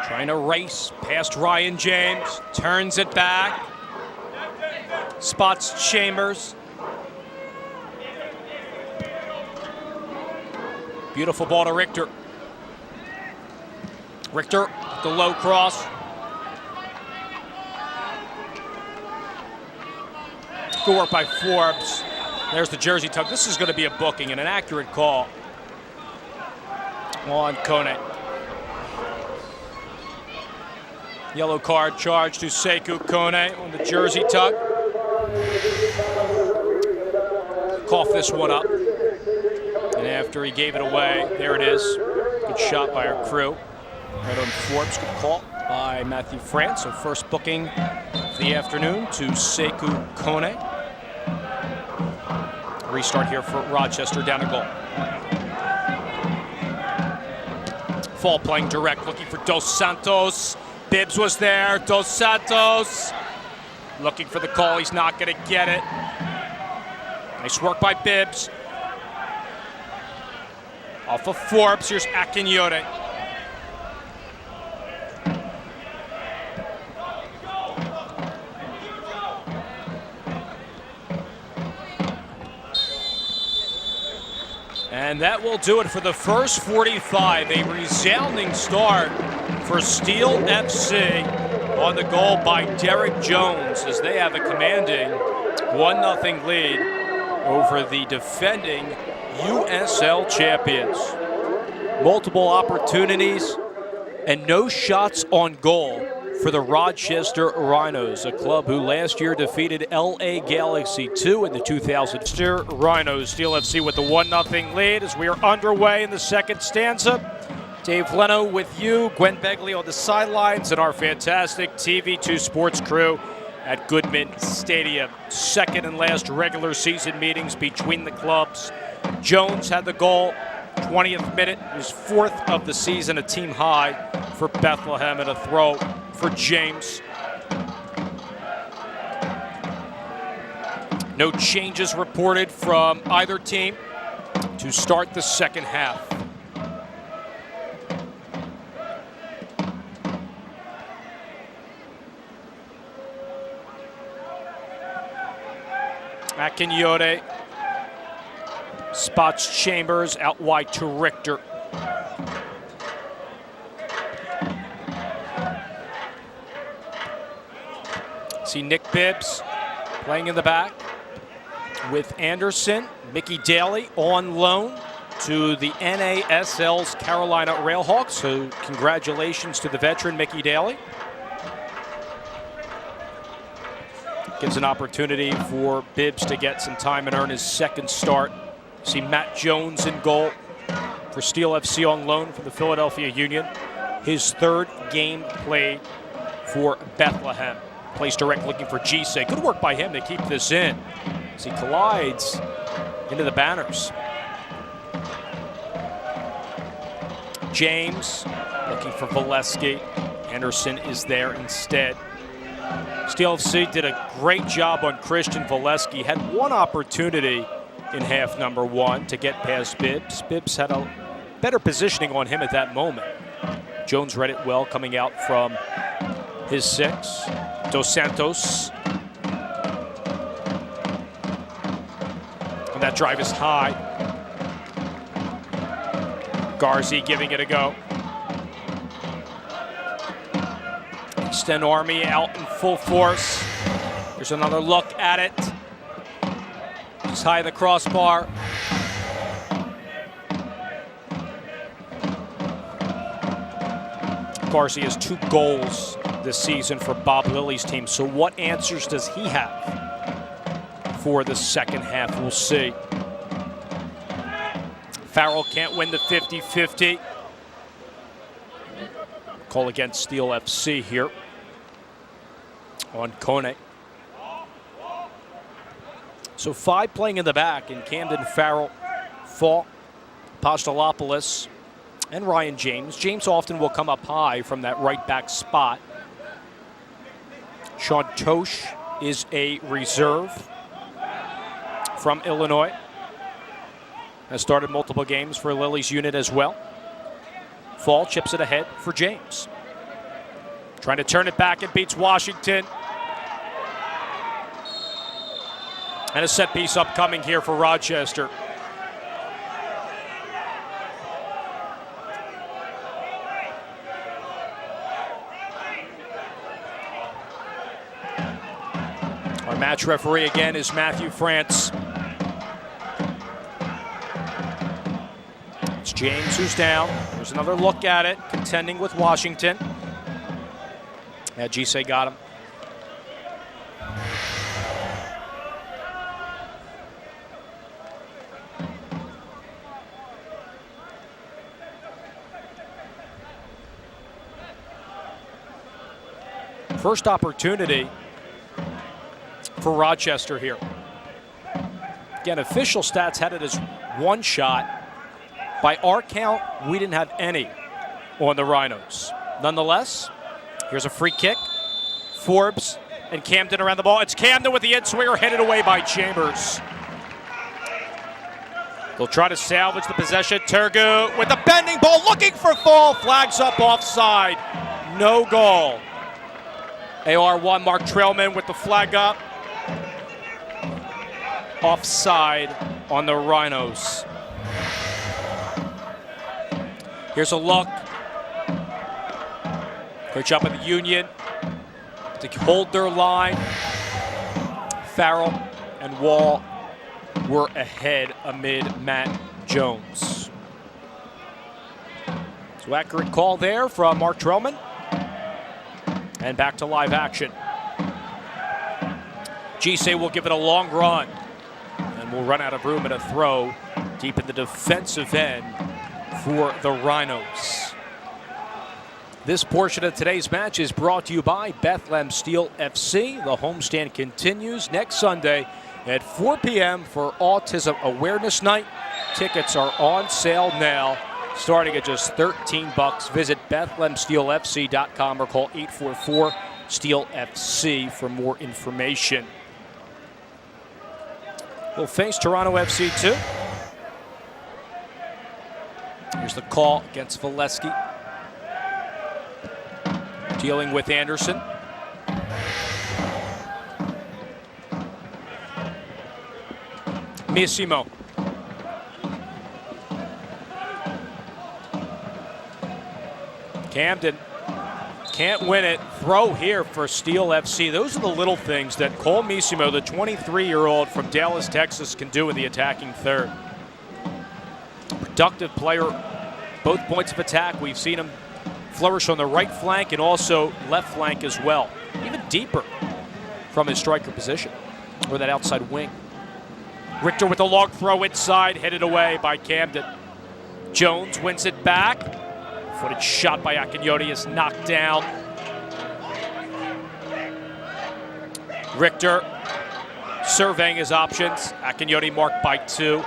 Trying to race past Ryan James. Turns it back. Spots Chambers. Beautiful ball to Richter. Richter, the low cross. Good work by Forbes. There's the jersey tug. This is going to be a booking and an accurate call on Kone. Yellow card charged to Sekou Kone on the jersey tug. Coughed this one up. And after he gave it away, there it is. Good shot by our crew. Right on Forbes, good call by Matthew France. So first booking of the afternoon to Sekou Kone. Restart here for Rochester, down a goal. Fall playing direct, looking for Dos Santos. Bibbs was there. Dos Santos looking for the call. He's not going to get it. Nice work by Bibbs. Off of Forbes, here's Akinyote. And that will do it for the first 45. A resounding start for Steel FC on the goal by Derek Jones as they have a commanding 1-0 lead over the defending USL champions. Multiple opportunities and no shots on goal for the Rochester Rhinos, a club who last year defeated LA Galaxy 2 in the 2000 Rhinos. Steel FC with the 1-0 lead as we are underway in the second stanza. Dave Leno with you, Gwen Begley on the sidelines, and our fantastic TV2 sports crew at Goodman Stadium. Second and last regular season meetings between the clubs. Jones had the goal, 20th minute, his fourth of the season, a team high for Bethlehem, and a throw for James. No changes reported from either team to start the second half. Akinyode spots Chambers out wide to Richter. See Nick Bibbs playing in the back with Anderson. Mickey Daly on loan to the NASL's Carolina Railhawks. So congratulations to the veteran Mickey Daly. Gives an opportunity for Bibbs to get some time and earn his second start. See Matt Jones in goal for Steel FC on loan from the Philadelphia Union. His third game played for Bethlehem. Plays direct looking for Gise. Good work by him to keep this in as he collides into the banners. James looking for Valesky. Anderson is there instead. Steel FC did a great job on Christian Valesky. Had one opportunity in half number one to get past Bibbs. Bibbs had a better positioning on him at that moment. Jones read it well coming out from his six. Dos Santos. And that drive is high. Garzi giving it a go. Extend Army out in full force. There's another look at it. Just high the crossbar. Garcia has 2 goals this season for Bob Lilly's team. So what answers does he have for the second half? We'll see. Farrell can't win the 50-50. Call against Steel FC here on Kone. So 5 playing in the back in Camden, Farrell, Falk, Postolopoulos, and Ryan James. James often will come up high from that right back spot. Sean Tosh is a reserve from Illinois. Has started multiple games for Lilly's unit as well. Fall chips it ahead for James. Trying to turn it back and beats Washington. And a set piece upcoming here for Rochester. Our match referee again is Matthew France. It's James who's down. There's another look at it, contending with Washington. Yeah, Gise got him. First opportunity for Rochester here. Again, official stats had it as 1 shot. By our count, we didn't have any on the Rhinos. Nonetheless, here's a free kick. Forbes and Camden around the ball. It's Camden with the in-swinger headed away by Chambers. They'll try to salvage the possession. Turgu with the bending ball, looking for Fall. Flags up offside. No goal. AR1, Mark Trailman with the flag up. Offside on the Rhinos. Here's a look. Great job of the Union to hold their line. Farrell and Wall were ahead amid Matt Jones. So accurate call there from Mark Trellman. And back to live action. Gisay will give it a long run. And will run out of room at a throw deep in the defensive end for the Rhinos. This portion of today's match is brought to you by Bethlehem Steel FC. The homestand continues next Sunday at 4 p.m. for Autism Awareness Night. Tickets are on sale now, starting at just $13. Visit BethlehemSteelFC.com or call 844-STEEL-FC for more information. We'll face Toronto FC too. Here's the call against Valesky. Dealing with Anderson. Missimo. Camden can't win it. Throw here for Steel FC. Those are the little things that Cole Missimo, the 23-year-old from Dallas, Texas, can do in the attacking third. Productive player, both points of attack. We've seen him flourish on the right flank and also left flank as well. Even deeper from his striker position or that outside wing. Richter with a long throw inside, headed away by Camden. Jones wins it back. Footed shot by Akinyoti is knocked down. Richter surveying his options. Akinyoti marked by 2.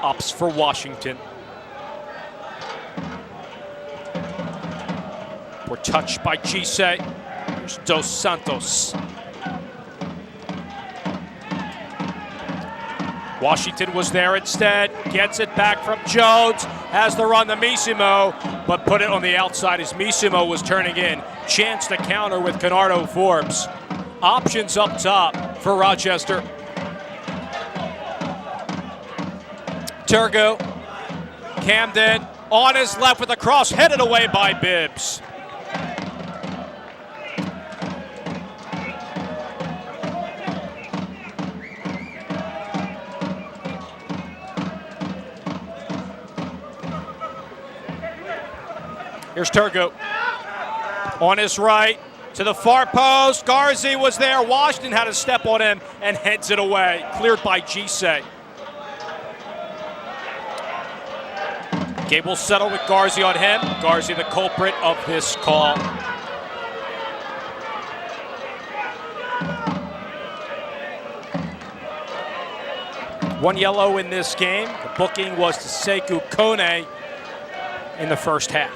Ups for Washington. We're touched by Gisay. Here's Dos Santos. Washington was there instead. Gets it back from Jones. Has the run to Missimo, but put it on the outside as Missimo was turning in. Chance to counter with Canardo Forbes. Options up top for Rochester. Turgu. Camden on his left with a cross, headed away by Bibbs. Here's Turgu on his right to the far post. Garzi was there. Washington had a step on him and heads it away. Cleared by Gisay. Gable settled with Garzi on him. Garzi the culprit of this call. One yellow in this game. The booking was to Sekou Kone in the first half.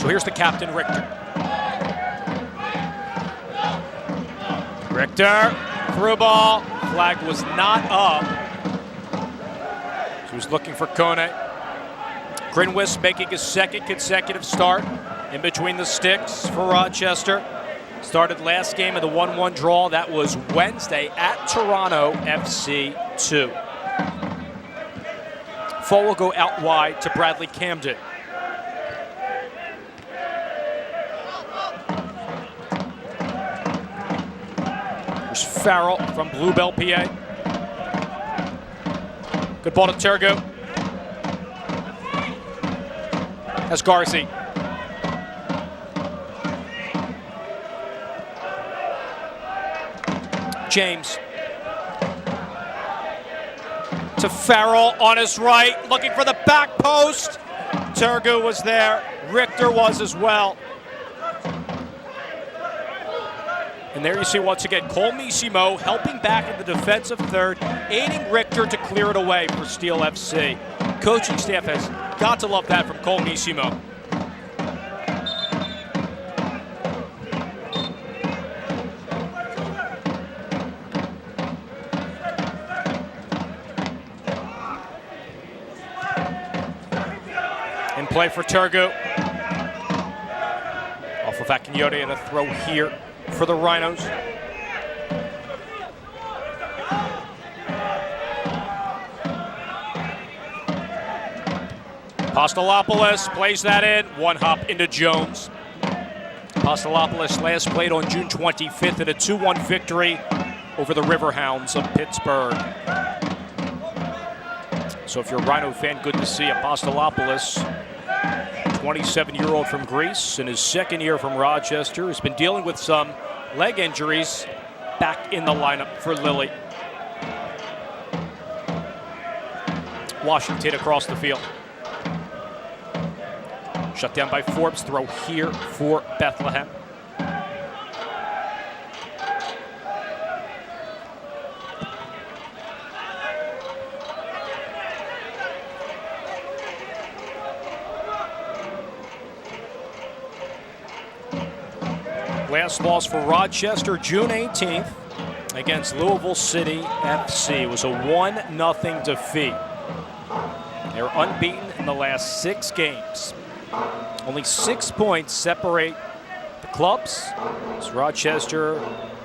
So here's the captain, Richter. Richter, through ball. Flag was not up. He was looking for Kone. Grinwis making his second consecutive start in between the sticks for Rochester. Started last game of the 1-1 draw. That was Wednesday at Toronto FC 2. Fall will go out wide to Bradley Camden. There's Farrell from Bluebell, PA. Good ball to Turgu. That's Garzi. James. To Farrell on his right, looking for the back post. Turgu was there. Richter was as well. And there you see once again Cole Missimo helping back in the defensive third, aiding Richter to clear it away for Steel FC. Coaching staff has got to love that from Cole Missimo. In play for Turgu. Off of Akinyoti and a throw here for the Rhinos. Apostolopoulos plays that in. One hop into Jones. Apostolopoulos last played on June 25th in a 2-1 victory over the Riverhounds of Pittsburgh. So if you're a Rhino fan, good to see Apostolopoulos, 27-year-old from Greece, in his second year from Rochester, has been dealing with some leg injuries, back in the lineup for Lilly. Washington across the field. Shut down by Forbes, throw here for Bethlehem. Last loss for Rochester, June 18th, against Louisville City FC. It was a 1-0 defeat. They're unbeaten in the last 6 games. Only 6 points separate the clubs, as Rochester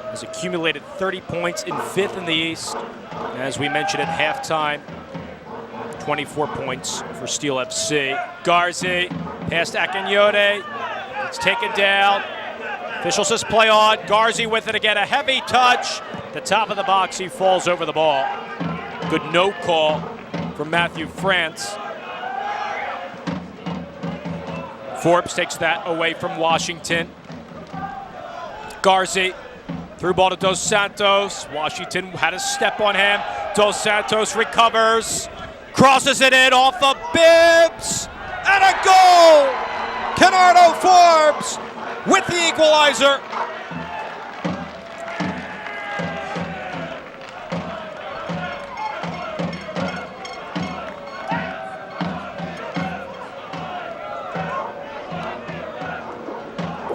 has accumulated 30 points in 5th in the East. And as we mentioned at halftime, 24 points for Steel FC. Garzi past Akinyote. It's taken down. Official says play on. Garzi with it again. A heavy touch. The top of the box, he falls over the ball. Good no call from Matthew France. Forbes takes that away from Washington. Garzi, through ball to Dos Santos. Washington had a step on him. Dos Santos recovers, crosses it in off the bibs, and a goal! Kenardo Forbes with the equalizer.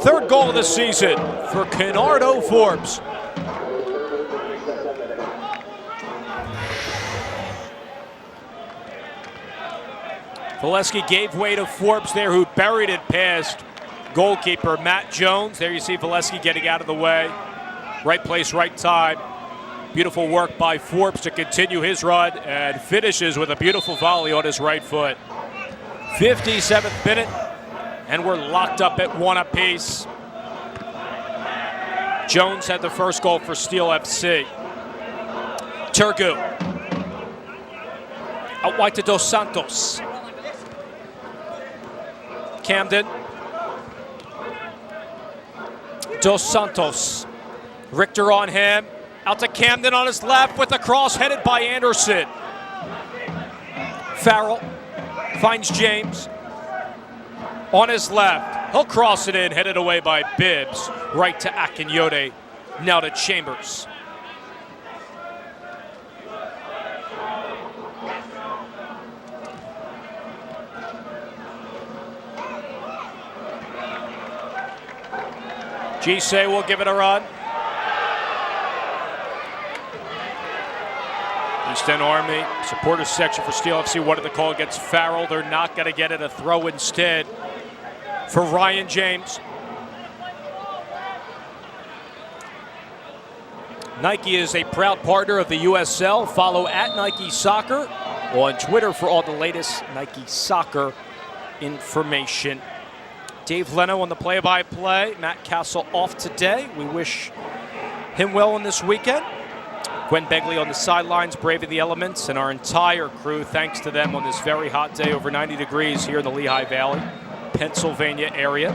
Third goal of the season for Kenardo Forbes. Valesky gave way to Forbes there, who buried it past goalkeeper Matt Jones. There you see Valesky getting out of the way. Right place, right time. Beautiful work by Forbes to continue his run, and finishes with a beautiful volley on his right foot. 57th minute. And we're locked up at 1 apiece. Jones had the first goal for Steel FC. Turgu. Out wide to Dos Santos. Camden. Dos Santos. Richter on him. Out to Camden on his left with a cross headed by Anderson. Farrell finds James. On his left, he'll cross it in, headed away by Bibbs. Right to Akinyote, now to Chambers. Gise will give it a run. East End Army, supporters section for Steel FC wanted the call against Farrell. They're not going to get it, a throw instead for Ryan James. Nike is a proud partner of the USL. Follow at Nike Soccer on Twitter for all the latest Nike Soccer information. Dave Leno on the play-by-play. Matt Castle off today. We wish him well on this weekend. Gwen Begley on the sidelines, braving the elements, and our entire crew, thanks to them on this very hot day, over 90 degrees here in the Lehigh Valley, Pennsylvania area.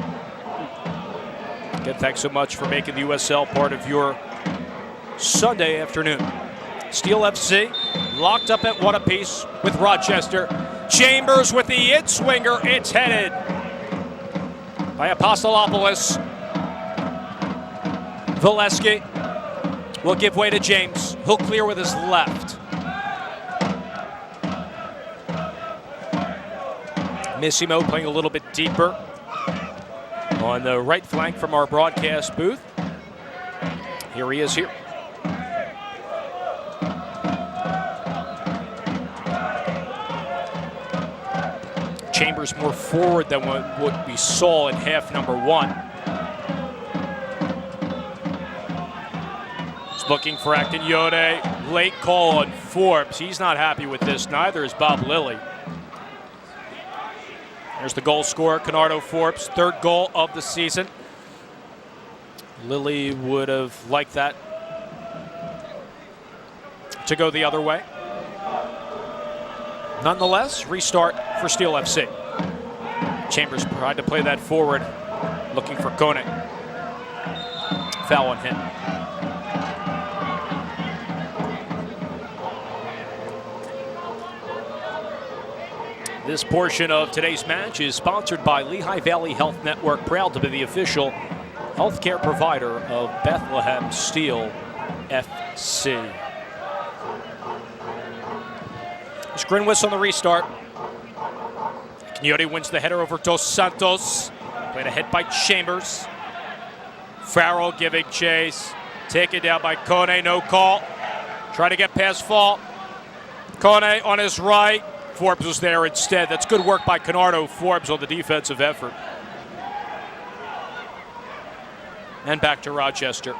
Again, thanks so much for making the USL part of your Sunday afternoon. Steel FC locked up at 1 apiece with Rochester. Chambers with the in-swinger. It's headed by Apostolopoulos. Valesky will give way to James. He'll clear with his left. Missimo playing a little bit deeper on the right flank from our broadcast booth. Here he is here. Chambers more forward than what we saw in half number 1. He's looking for Akinyote. Late call on Forbes. He's not happy with this. Neither is Bob Lilly. There's the goal scorer, Kenardo Forbes, third goal of the season. Lily would have liked that to go the other way. Nonetheless, restart for Steel FC. Chambers tried to play that forward, looking for Kone. Foul on him. This portion of today's match is sponsored by Lehigh Valley Health Network, proud to be the official healthcare provider of Bethlehem Steel FC. It's Grinwis on the restart. Quixote wins the header over Dos Santos. Played ahead by Chambers. Farrell giving chase. Taken down by Kone, no call. Trying to get past Fall. Kone on his right. Forbes was there instead. That's good work by Kenardo Forbes on the defensive effort. And back to Rochester.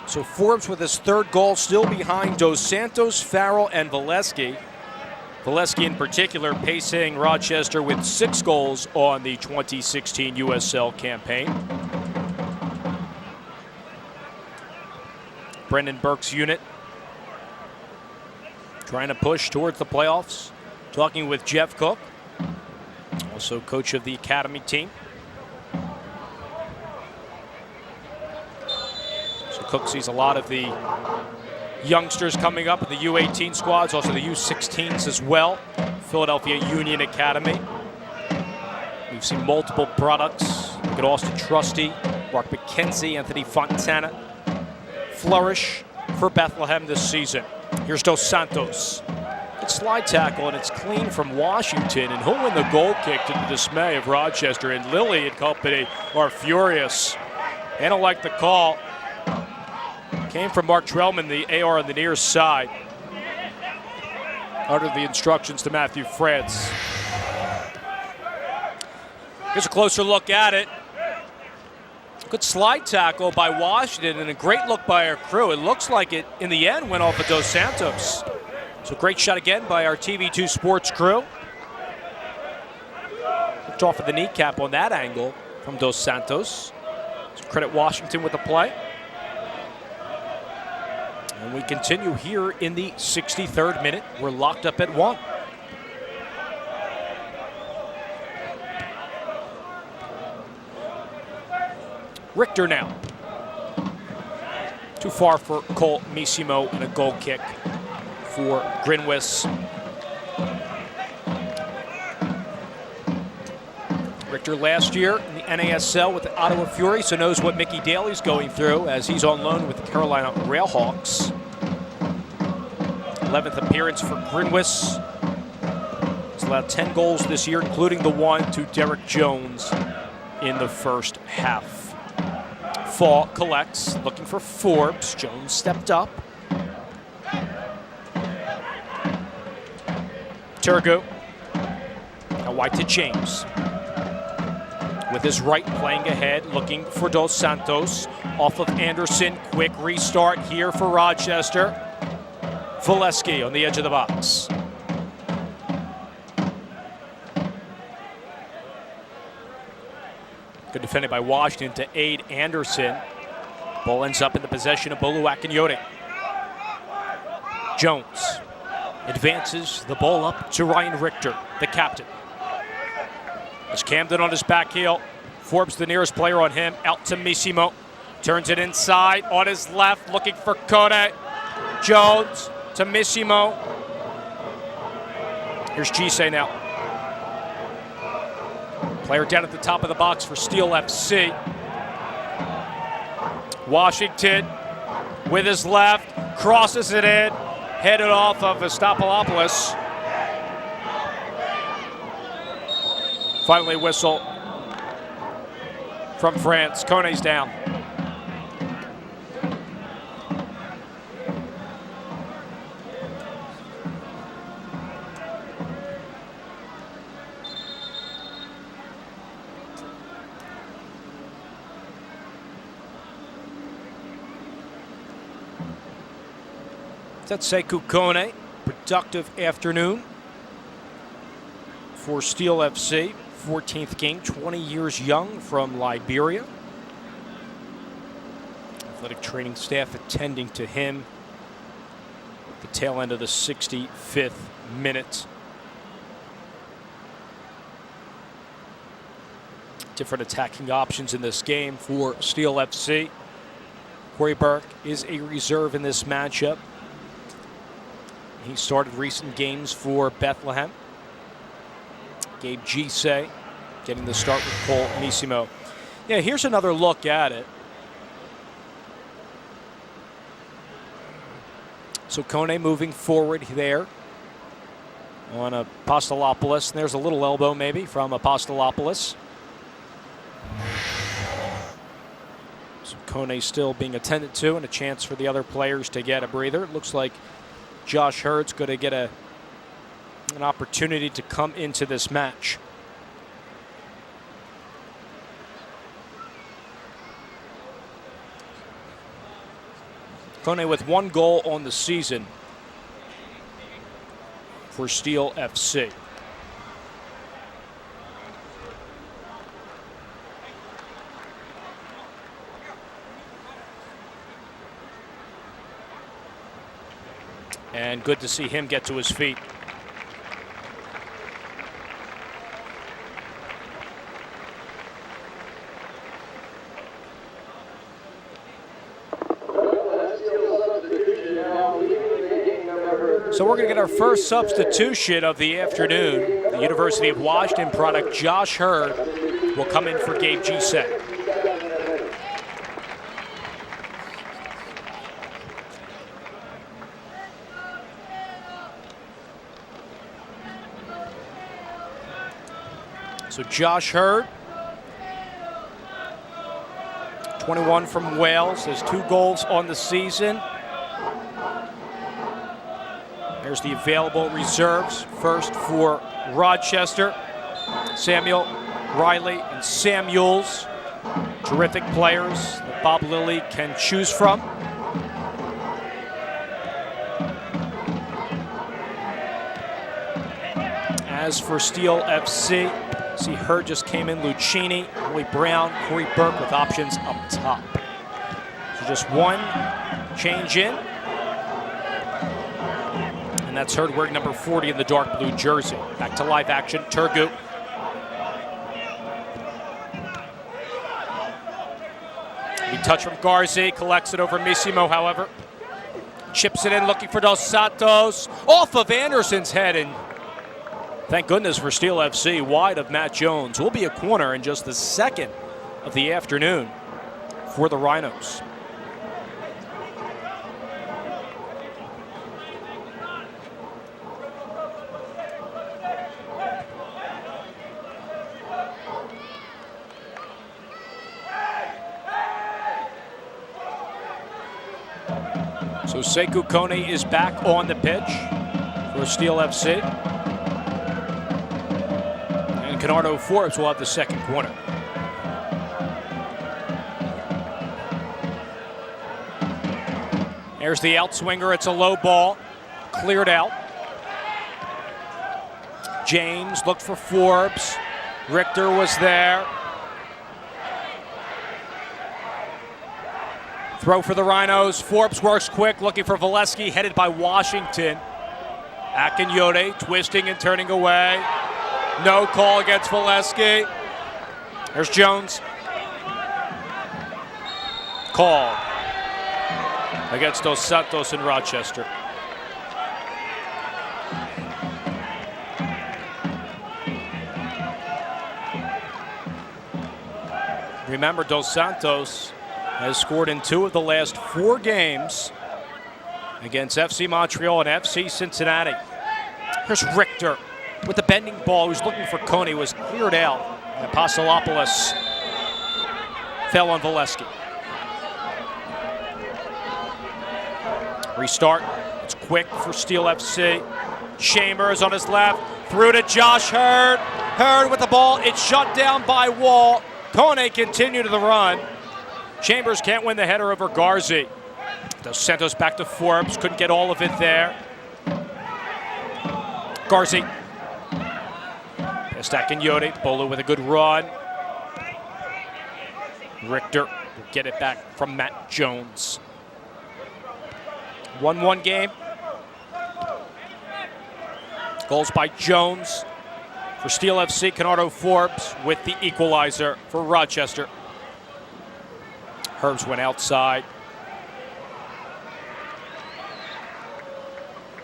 So Forbes with his third goal, still behind Dos Santos, Farrell, and Valesky. Valesky in particular pacing Rochester with 6 goals on the 2016 USL campaign. Brendan Burke's unit trying to push towards the playoffs. Talking with Jeff Cook, also coach of the academy team. So Cook sees a lot of the youngsters coming up in the U18 squads, also the U16s as well. Philadelphia Union Academy. We've seen multiple products. Look at Austin Trusty, Mark McKenzie, Anthony Fontana flourish for Bethlehem this season. Here's Dos Santos. Good slide tackle, and it's clean from Washington, and he'll win the goal kick to the dismay of Rochester. And Lilly and company are furious. They don't like the call. Came from Mark Trellman, the AR on the near side. Under the instructions to Matthew France. Here's a closer look at it. Good slide tackle by Washington and a great look by our crew. It looks like it, in the end, went off of Dos Santos. So great shot again by our TV2 Sports crew. Looked off of the kneecap on that angle from Dos Santos. So credit Washington with the play. And we continue here in the 63rd minute. We're locked up at 1. Richter now. Too far for Cole Missimo, and a goal kick for Grinwis. Richter last year in the NASL with the Ottawa Fury, so knows what Mickey Daly's going through as he's on loan with the Carolina Railhawks. 11th appearance for Grinwis. He's allowed 10 goals this year, including the one to Derek Jones in the first half. Fall collects, looking for Forbes. Jones stepped up. Turgu. Now wide to James. With his right playing ahead, looking for Dos Santos. Off of Anderson, quick restart here for Rochester. Valesky on the edge of the box. Good defending by Washington to aid Anderson. Ball ends up in the possession of Bolu Akinyote. Jones advances the ball up to Ryan Richter, the captain. As Camden on his back heel. Forbes the nearest player on him, out to Missimo. Turns it inside, on his left, looking for Kone. Jones to Missimo. Here's Gise now. Player down at the top of the box for Steel FC. Washington with his left, crosses it in, headed off of Vestopoulos. Finally, whistle from France. Kone's down. That's Sekou Kone. Productive afternoon for Steel FC. 14th game, 20 years young, from Liberia. Athletic training staff attending to him at the tail end of the 65th minute. Different attacking options in this game for Steel FC. Corey Burke is a reserve in this matchup. He started recent games for Bethlehem. Gabe Gise getting the start with Paul Misimo. Yeah, here's another look at it. So Kone moving forward there on Apostolopoulos. And there's a little elbow maybe from Apostolopoulos. So Kone still being attended to, and a chance for the other players to get a breather. It looks like Josh Hurd's going to get an opportunity to come into this match. Kone with 1 goal on the season for Steel FC. And good to see him get to his feet. So we're going to get our first substitution of the afternoon. The University of Washington product, Josh Hurd, will come in for Gabe Gise. So Josh Hurd, 21 from Wales, has 2 goals on the season. There's the available reserves. First for Rochester, Samuel, Riley, and Samuels. Terrific players that Bob Lilly can choose from. As for Steel FC, see Hurd just came in, Lucchini, Willie Brown, Corey Burke with options up top. So just 1 change in. And that's Hurd wearing number 40 in the dark blue jersey. Back to live action, Turgut. He touch from Garzi, collects it over Misimo, however. Chips it in, looking for Dos Santos. Off of Anderson's head, and thank goodness for Steel FC, wide of Matt Jones. Will be a corner in just the 2nd of the afternoon for the Rhinos. So Sekou Kone is back on the pitch for Steel FC. And Canardo Forbes will have the second corner. There's the outswinger. It's a low ball. Cleared out. James looked for Forbes. Richter was there. Throw for the Rhinos. Forbes works quick, looking for Valesky, headed by Washington. Akinyode twisting and turning away. No call against Valesky. There's Jones. Call against Dos Santos in Rochester. Remember, Dos Santos has scored in 2 of the last 4 games against FC Montreal and FC Cincinnati. Here's Richter with the bending ball. Who's looking for Kone, was cleared out. And Apostolopoulos fell on Valesky. Restart. It's quick for Steel FC. Chambers on his left. Through to Josh Hurd. Hurd with the ball. It's shut down by Wall. Kone continued to the run. Chambers can't win the header over Garzi. Dos Santos back to Forbes, couldn't get all of it there. Garzi. Estaquinyote, Bolo with a good run. Richter will get it back from Matt Jones. 1-1 game. Goals by Jones for Steel FC. Canardo Forbes with the equalizer for Rochester. Herbs went outside.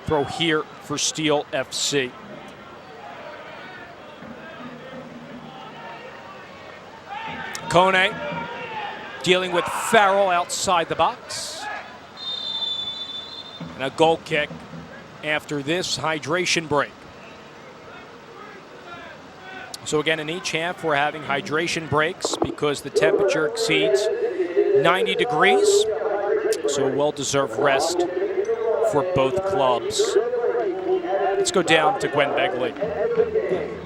Throw here for Steel FC. Kone dealing with Farrell outside the box. And a goal kick after this hydration break. So again, in each half, we're having hydration breaks because the temperature exceeds 90 degrees. So a well-deserved rest for both clubs. Let's go down to Gwen Begley.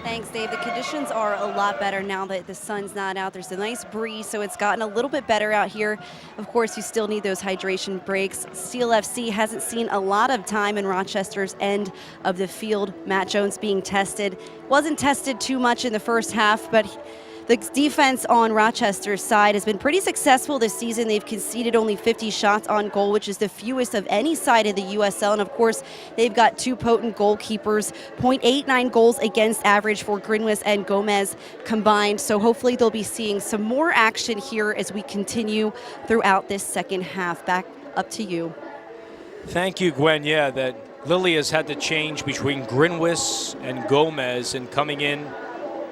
Thanks, Dave. The conditions are a lot better now that the sun's not out. There's a nice breeze, so it's gotten a little bit better out here. Of course, you still need those hydration breaks. Steel FC hasn't seen a lot of time in Rochester's end of the field. Matt Jones being tested. Wasn't tested too much in the first half, but the defense on Rochester's side has been pretty successful this season. They've conceded only 50 shots on goal, which is the fewest of any side in the USL. And of course, they've got two potent goalkeepers, 0.89 goals against average for Grinwis and Gomez combined. So hopefully they'll be seeing some more action here as we continue throughout this second half. Back up to you. Thank you, Gwen. Yeah, that Lily has had to change between Grinwis and Gomez, and coming in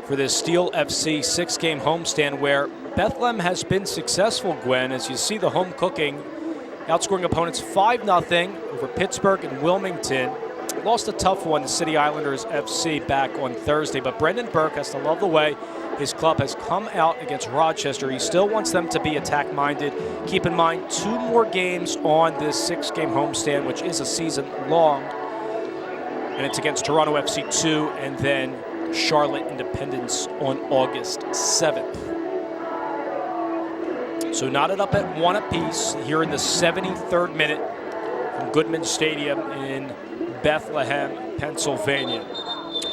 for this Steel FC 6-game homestand where Bethlehem has been successful, Gwen, as you see the home cooking, outscoring opponents 5-0 over Pittsburgh and Wilmington. Lost a tough one to City Islanders FC back on Thursday, but Brendan Burke has to love the way his club has come out against Rochester. He still wants them to be attack-minded. Keep in mind, 2 more games on this 6-game homestand, which is a season long, and it's against Toronto FC 2 and then Charlotte Independence on August 7th. So knotted up at 1 apiece here in the 73rd minute from Goodman Stadium in Bethlehem, Pennsylvania.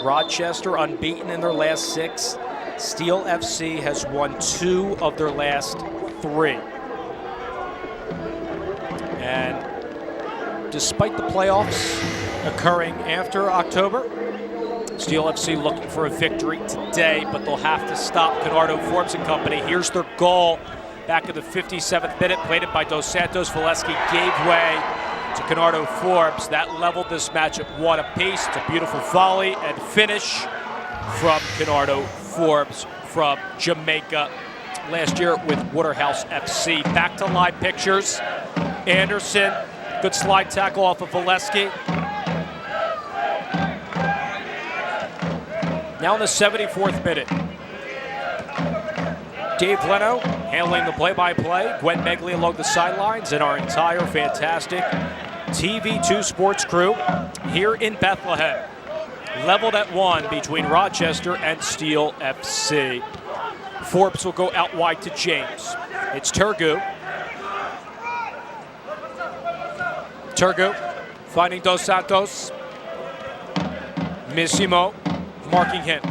Rochester unbeaten in their last 6. Steel FC has won 2 of their last 3. And despite the playoffs occurring after October, Steel FC looking for a victory today, but they'll have to stop Canardo Forbes and company. Here's their goal back in the 57th minute, played it by Dos Santos. Valesky gave way to Canardo Forbes. That leveled this match at 1 apiece. It's a beautiful volley and finish from Canardo Forbes from Jamaica last year with Waterhouse FC. Back to live pictures. Anderson, good slide tackle off of Valesky. Now in the 74th minute. Dave Leno handling the play-by-play. Gwen Begley along the sidelines, and our entire fantastic TV2 sports crew here in Bethlehem. Leveled at 1 between Rochester and Steel FC. Forbes will go out wide to James. It's Turgu. Turgu finding Dos Santos. Missimo marking him.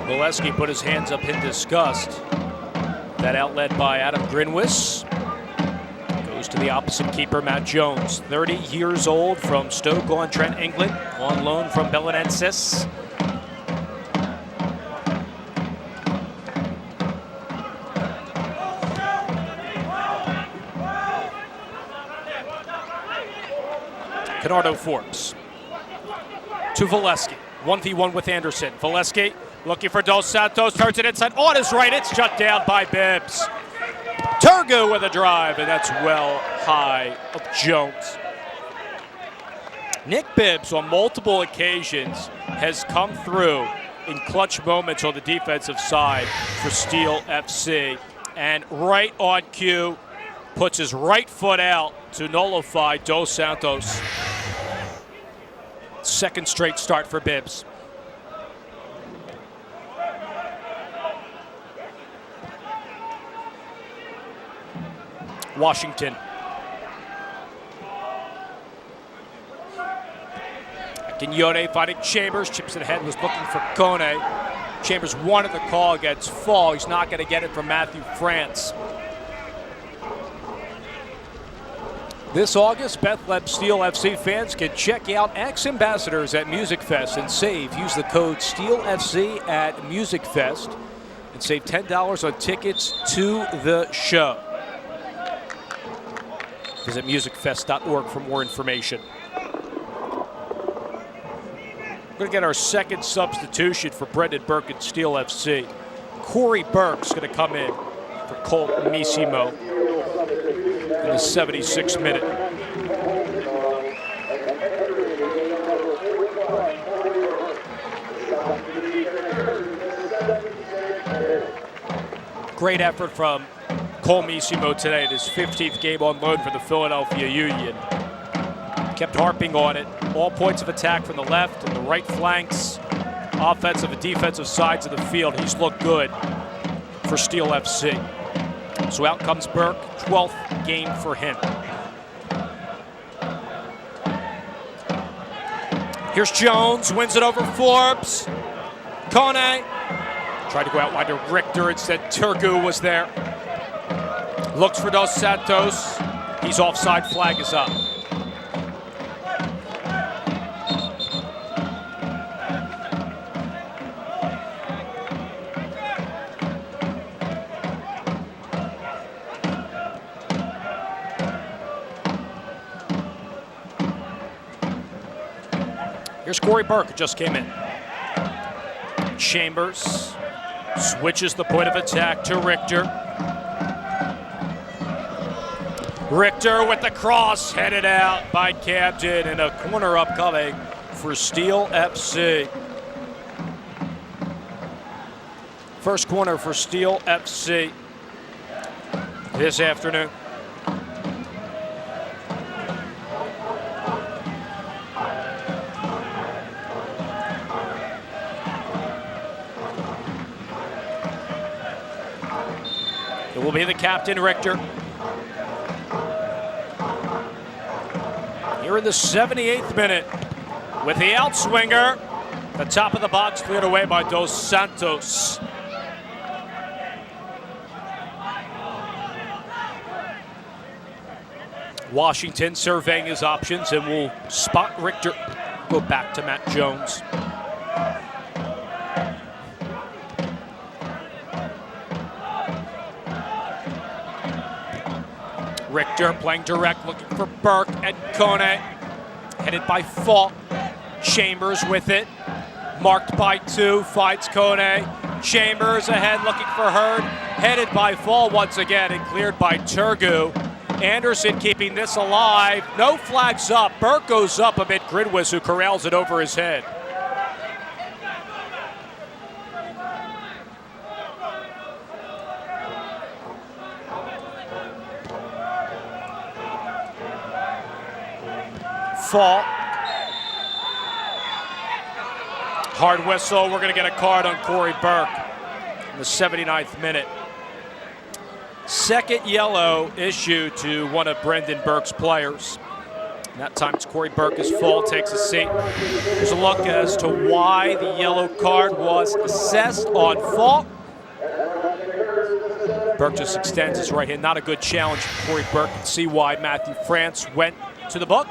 Valesky put his hands up in disgust. That outlet by Adam Grinwis. Goes to the opposite keeper, Matt Jones. 30 years old from Stoke-on-Trent, England. On loan from Belenenses. Canardo Forbes. To Valesky. 1v1 with Anderson. Valesky looking for Dos Santos, turns it inside on his right. It's shut down by Bibbs. Turgu with a drive, and that's well high of Jones. Nick Bibbs on multiple occasions has come through in clutch moments on the defensive side for Steel FC. And right on cue, puts his right foot out to nullify Dos Santos. Second straight start for Bibbs. Washington. Quinones fighting Chambers. Chips it ahead, was looking for Kone. Chambers wanted the call against Fall. He's not going to get it from Matthew France. This August, Bethlehem Steel FC fans can check out ex-ambassadors at Music Fest and save. Use the code SteelFC at Music Fest and save $10 on tickets to the show. Visit musicfest.org for more information. We're going to get our second substitution for Brendan Burke at Steel FC. Corey Burke's going to come in for Colt Misimo in the 76th minute. Great effort from Cole Misimo today in his 15th game on loan for the Philadelphia Union. Kept harping on it. All points of attack from the left and the right flanks, offensive and defensive sides of the field. He's looked good for Steel FC. So out comes Burke, 12th game for him. Here's Jones, wins it over Forbes. Kone tried to go out wide to Richter, instead Turgu was there. Looks for Dos Santos. He's offside, flag is up. Here's Corey Burke, who just came in. Chambers switches the point of attack to Richter. Richter with the cross, headed out by Camden, and a corner upcoming for Steel FC. First corner for Steel FC this afternoon. It will be the captain, Richter. Here in the 78th minute with the outswinger. The top of the box cleared away by Dos Santos. Washington surveying his options and will spot Richter. Go back to Matt Jones. Richter playing direct, looking for Burke and Kone. Headed by Falk. Chambers with it. Marked by two, finds Kone. Chambers ahead, looking for Hurd. Headed by Fall once again and cleared by Turgu. Anderson keeping this alive. No flags up. Burke goes up amid Gridwis, who corrals it over his head. Fall. Hard whistle. We're going to get a card on Corey Burke in the 79th minute. Second yellow issued to one of Brendan Burke's players. And that time it's Corey Burke as Fall takes a seat. Here's a look as to why the yellow card was assessed on Fall. Burke just extends his right hand. Not a good challenge for Corey Burke. You can see why Matthew France went to the book.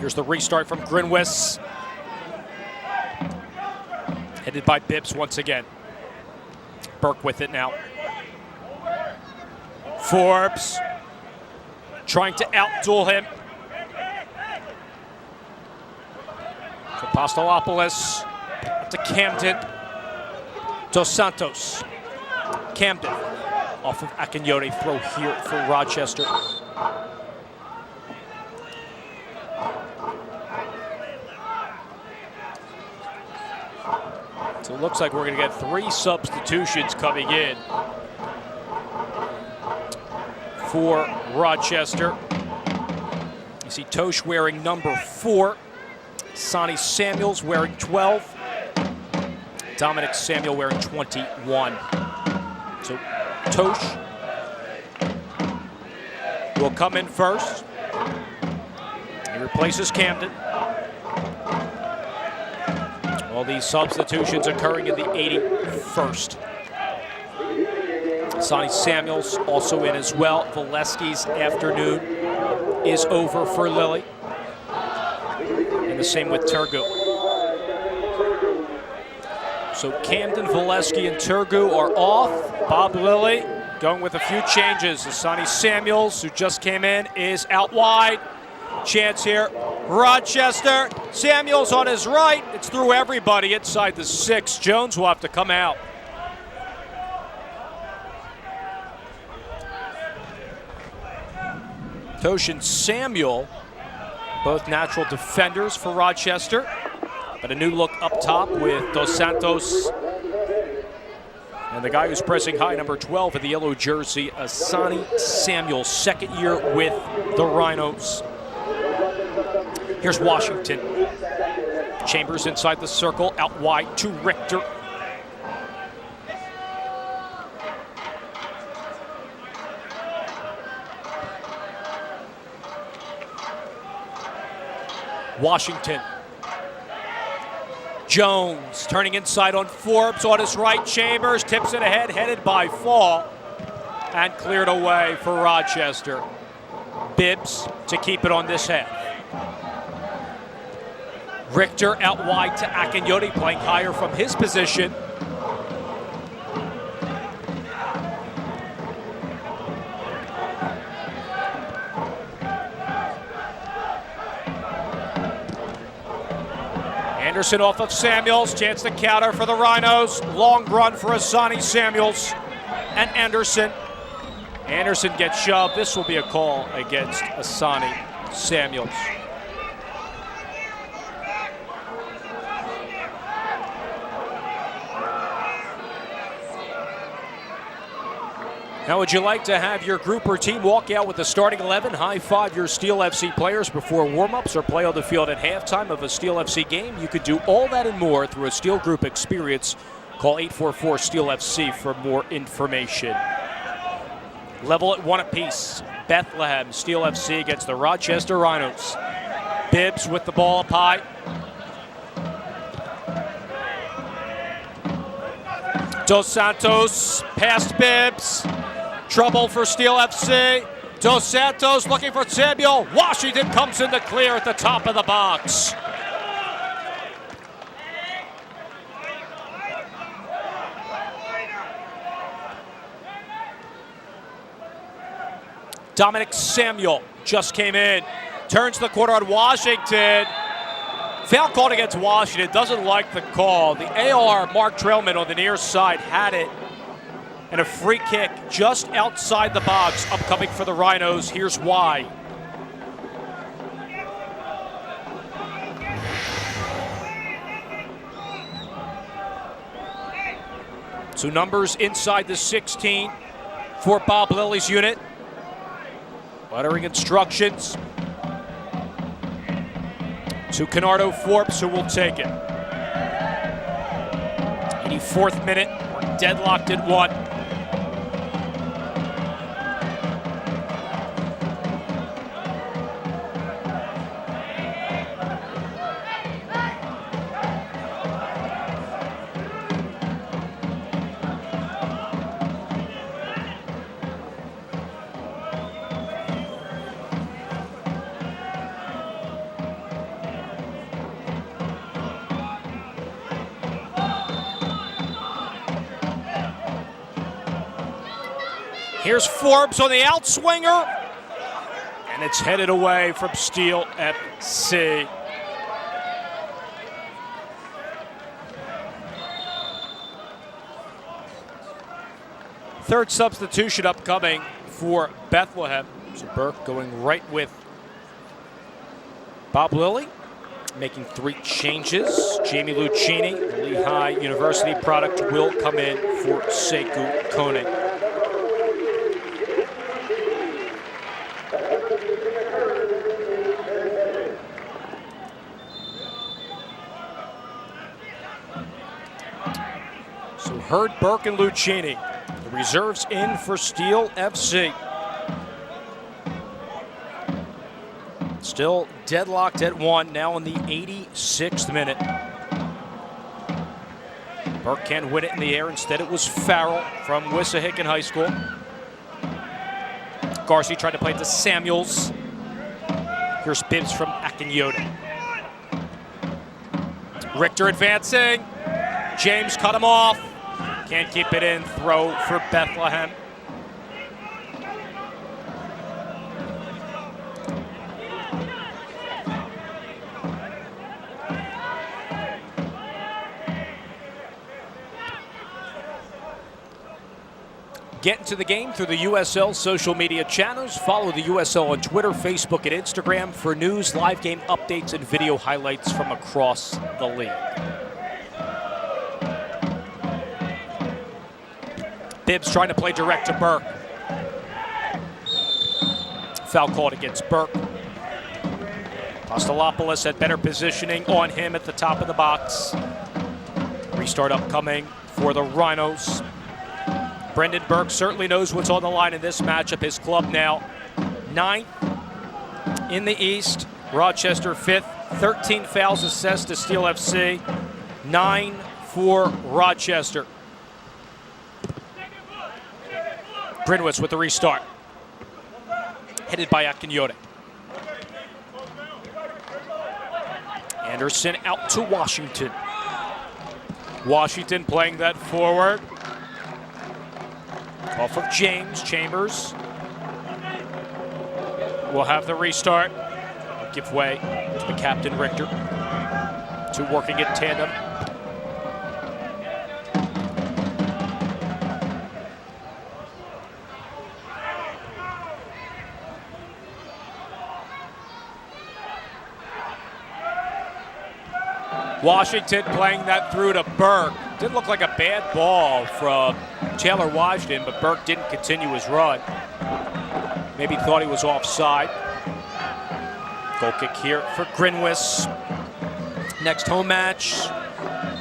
Here's the restart from Grinwis. Headed by Bibbs once again. Burke with it now. Forbes trying to outduel him. Apostolopoulos to Camden. Dos Santos. Camden off of Akinyode. Throw here for Rochester. So it looks like we're going to get 3 substitutions coming in for Rochester. You see Tosh wearing number 4. Sonny Samuels wearing 12. Dominic Samuel wearing 21. So Tosh will come in first. He replaces Camden. All these substitutions occurring in the 81st. Sonny Samuels also in as well. Valesky's afternoon is over for Lilly. And the same with Turgu. So Camden, Valesky, and Turgu are off. Bob Lilly going with a few changes. Sonny Samuels, who just came in, is out wide. Chance here. Rochester. Samuels on his right. It's through everybody inside the 6. Jones will have to come out. Tosh and Samuel, both natural defenders for Rochester. But a new look up top with Dos Santos. And the guy who's pressing high, number 12 in the yellow jersey, Sonny Samuel, second year with the Rhinos. Here's Washington. Chambers inside the circle, out wide to Richter. Washington. Jones turning inside on Forbes on his right. Chambers tips it ahead, headed by Fall, and cleared away for Rochester. Bibbs to keep it on this half. Richter out wide to Akinyoti, playing higher from his position. Anderson off of Samuels, chance to counter for the Rhinos. Long run for Sonny Samuels and Anderson. Anderson gets shoved. This will be a call against Sonny Samuels. Now, would you like to have your group or team walk out with the starting 11, high-five your Steel FC players before warm-ups, or play on the field at halftime of a Steel FC game? You could do all that and more through a Steel Group experience. Call 844-STEEL-FC for more information. Level at 1 apiece. Bethlehem, Steel FC against the Rochester Rhinos. Bibbs with the ball up high. Dos Santos past Bibbs. Trouble for Steel FC. Dos Santos looking for Samuel. Washington comes in to clear at the top of the box. Dominic Samuel just came in. Turns the corner on Washington. Foul called against Washington. Doesn't like the call. The AR, Mark Trailman on the near side, had it. And a free kick just outside the box upcoming for the Rhinos. Here's why. So numbers inside the 16 for Bob Lilly's unit. Lettering instructions to Canardo Forbes, who will take it. 84th minute, we're deadlocked at 1. Here's Forbes on the outswinger, and it's headed away from Steel FC. Third substitution upcoming for Bethlehem. So Burke going right with Bob Lilly. Making 3 changes. Jamie Lucchini, the Lehigh University product, will come in for Sekou Kone. So Hurd, Burke, and Lucchini. The reserves in for Steel FC. Still deadlocked at 1, now in the 86th minute. Burke can't win it in the air. Instead, it was Farrell from Wissahickon High School. Garcia tried to play it to Samuels. Here's Bibbs from Akinyote. Richter advancing. James cut him off. Can't keep it in. Throw for Bethlehem. Get into the game through the USL social media channels. Follow the USL on Twitter, Facebook, and Instagram for news, live game updates, and video highlights from across the league. Bibbs trying to play direct to Burke. Foul called against Burke. Kostolopoulos had better positioning on him at the top of the box. Restart upcoming for the Rhinos. Brendan Burke certainly knows what's on the line in this matchup. His club now 9th in the East. Rochester 5th. 13 fouls assessed to Steel FC. 9 for Rochester. Grinwitz with the restart. Headed by Akinyote. Anderson out to Washington. Washington playing that forward. Off of James. Chambers will have the restart. Give way to the captain, Richter. 2 working in tandem. Washington playing that through to Burke. Didn't look like a bad ball from Taylor Washington, but Burke didn't continue his run. Maybe thought he was offside. Goal kick here for Grinwitz. Next home match,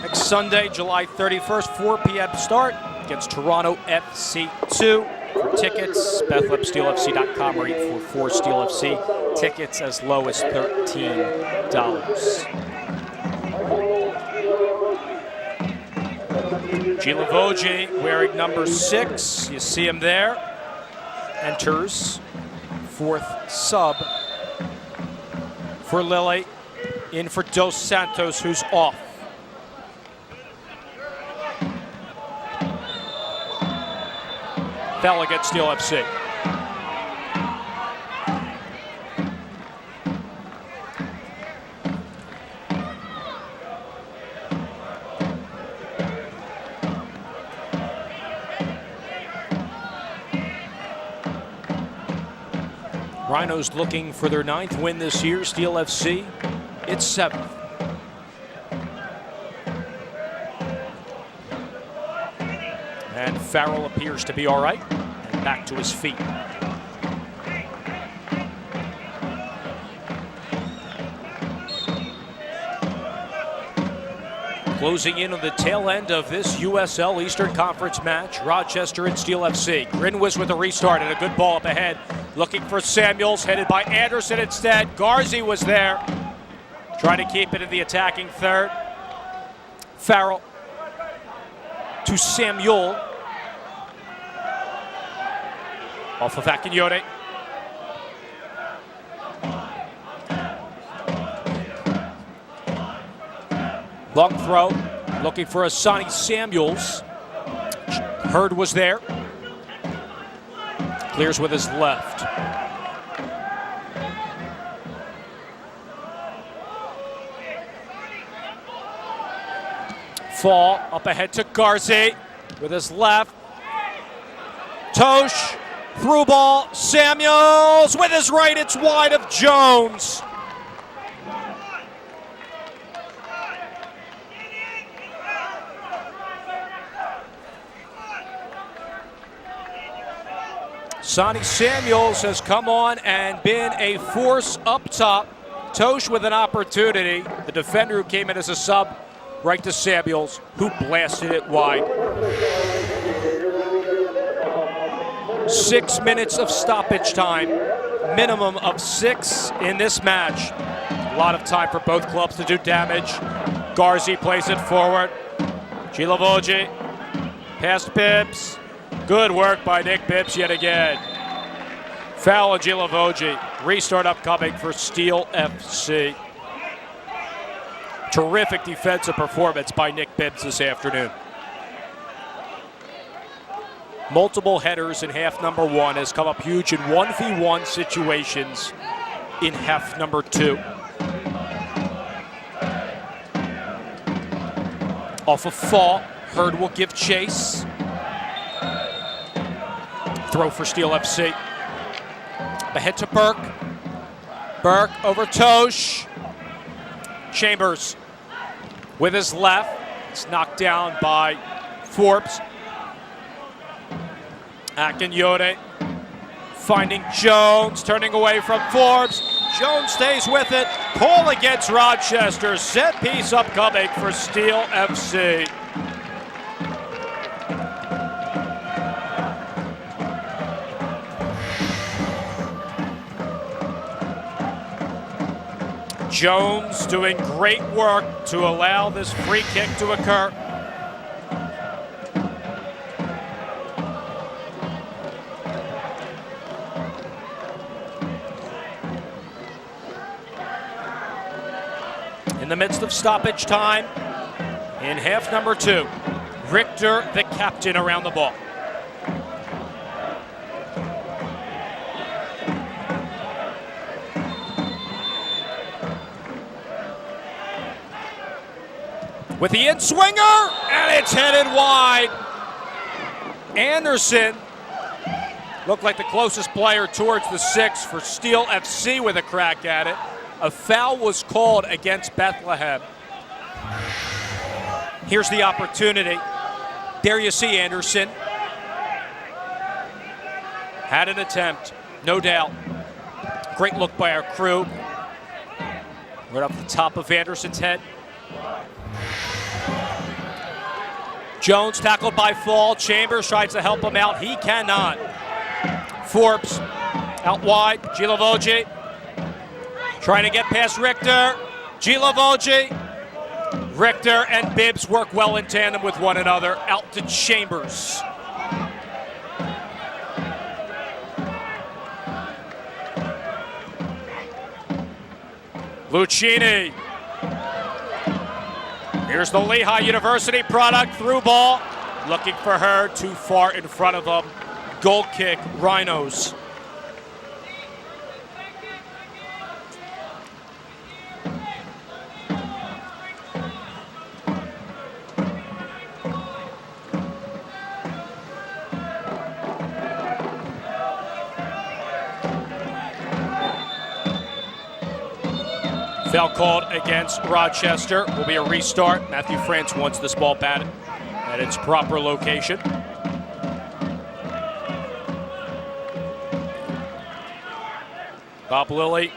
next Sunday, July 31st, 4 p.m. start against Toronto FC 2. For tickets, BethlehemSteelFC.com or 844-STEEL-FC. Tickets as low as $13. Gilavogi wearing number 6. You see him there. Enters. 4th sub for Lille. In for Dos Santos, who's off. Foul against Steel FC. Rhinos looking for their 9th win this year. Steel FC, it's 7th. And Farrell appears to be all right and back to his feet. Closing in on the tail end of this USL Eastern Conference match, Rochester and Steel FC. Grinwitz with a restart and a good ball up ahead. Looking for Samuels, headed by Anderson instead. Garzi was there, trying to keep it in the attacking third. Farrell to Samuel. Off of Akinyote. Long throw, looking for Asani Samuels. Hurd was there. Clears with his left. Fall up ahead to Garzi with his left. Tosh, through ball, Samuels with his right, it's wide of Jones. Sonny Samuels has come on and been a force up top. Tosh with an opportunity. The defender who came in as a sub, right to Samuels, who blasted it wide. 6 minutes of stoppage time, minimum of 6 in this match. A lot of time for both clubs to do damage. Garzi plays it forward. Gilavogi, past Bibbs. Good work by Nick Bibbs yet again. Foul on Gilavogi. Restart upcoming for Steel FC. Terrific defensive performance by Nick Bibbs this afternoon. Multiple headers in half number 1 has come up huge in 1v1 situations in half number 2. Off a fall, Hurd will give chase. Throw for Steel FC. Ahead to Burke. Burke over Tosh. Chambers with his left. It's knocked down by Forbes. Akinyode finding Jones, turning away from Forbes. Jones stays with it. Pull against Rochester. Set piece upcoming for Steel FC. Jones doing great work to allow this free kick to occur. In the midst of stoppage time, in half number 2, Richter, the captain, around the ball. With the in-swinger, and it's headed wide. Anderson looked like the closest player towards the 6 for Steel FC with a crack at it. A foul was called against Bethlehem. Here's the opportunity. There you see Anderson. Had an attempt, no doubt. Great look by our crew. Right off the top of Anderson's head. Jones tackled by Fall. Chambers tries to help him out. He cannot. Forbes out wide. Gilavogi trying to get past Richter. Gilavogi. Richter and Bibbs work well in tandem with one another. Out to Chambers. Lucchini. Here's the Lehigh University product, through ball. Looking for her, too far in front of them. Goal kick, Rhinos. Foul called against Rochester. Will be a restart. Matthew France wants this ball batted at its proper location. Bob Lilly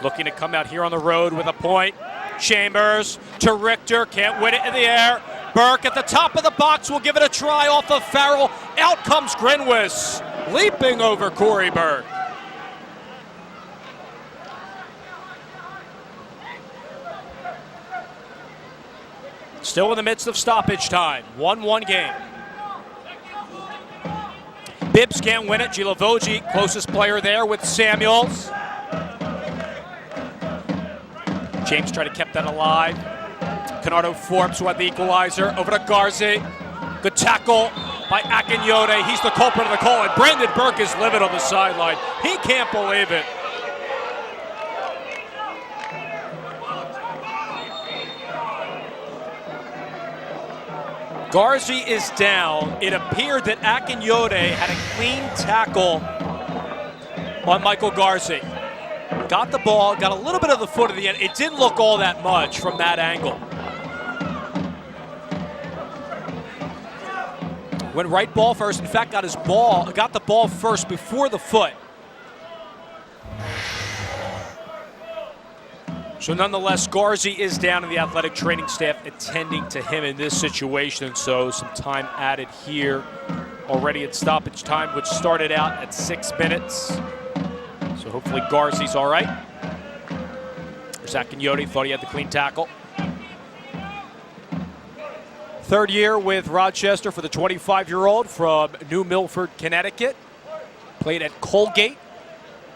looking to come out here on the road with a point. Chambers to Richter, can't win it in the air. Burke at the top of the box will give it a try off of Farrell. Out comes Grinwis, leaping over Corey Burke. Still in the midst of stoppage time. 1-1 game. Bibbs can't win it. Gilavogi, closest player there with Samuels. James tried to keep that alive. Canardo Forbes who had the equalizer. Over to Garzi. Good tackle by Akinyode. He's the culprit of the call. And Brandon Burke is livid on the sideline. He can't believe it. Garzi is down. It appeared that Akinyode had a clean tackle on Michael Garzi. Got the ball, got a little bit of the foot of the end. It didn't look all that much from that angle. Went right ball first. In fact, got the ball first before the foot. So nonetheless, Garzi is down, and the athletic training staff attending to him in this situation. So some time added here already at stoppage time, which started out at 6 minutes. So hopefully Garzi's all right. Zach Quixote thought he had the clean tackle. Third year with Rochester for the 25-year-old from New Milford, Connecticut. Played at Colgate,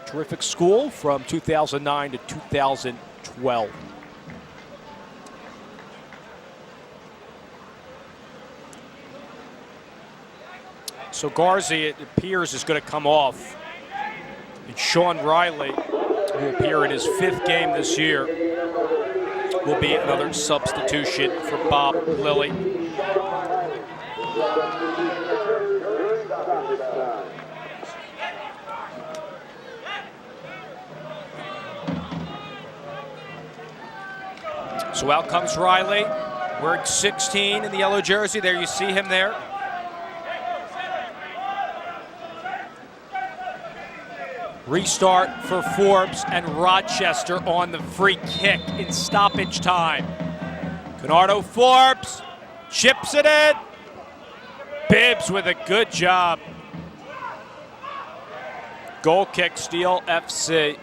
terrific school from 2009 to 2012. So Garzi, it appears, is going to come off. And Sean Riley, who will appear in his 5th game this year, will be another substitution for Bob Lilly. So out comes Riley, wearing 16 in the yellow jersey. There you see him there. Restart for Forbes and Rochester on the free kick in stoppage time. Canardo Forbes chips it in. Bibbs with a good job. Goal kick, Steel FC.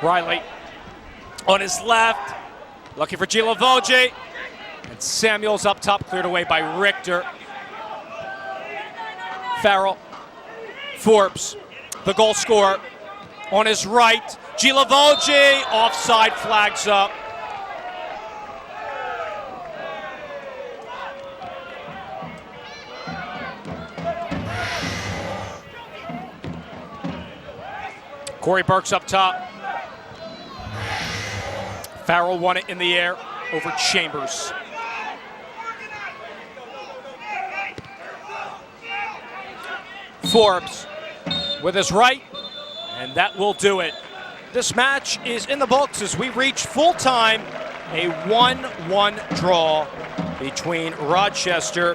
Riley on his left, looking for Gilavogi. And Samuels up top, cleared away by Richter. Farrell, Forbes, the goal scorer, on his right. Gilavogi, offside, flags up. Corey Burks up top. Farrell won it in the air over Chambers. Forbes with his right, and that will do it. This match is in the books as we reach full time, a 1-1 draw between Rochester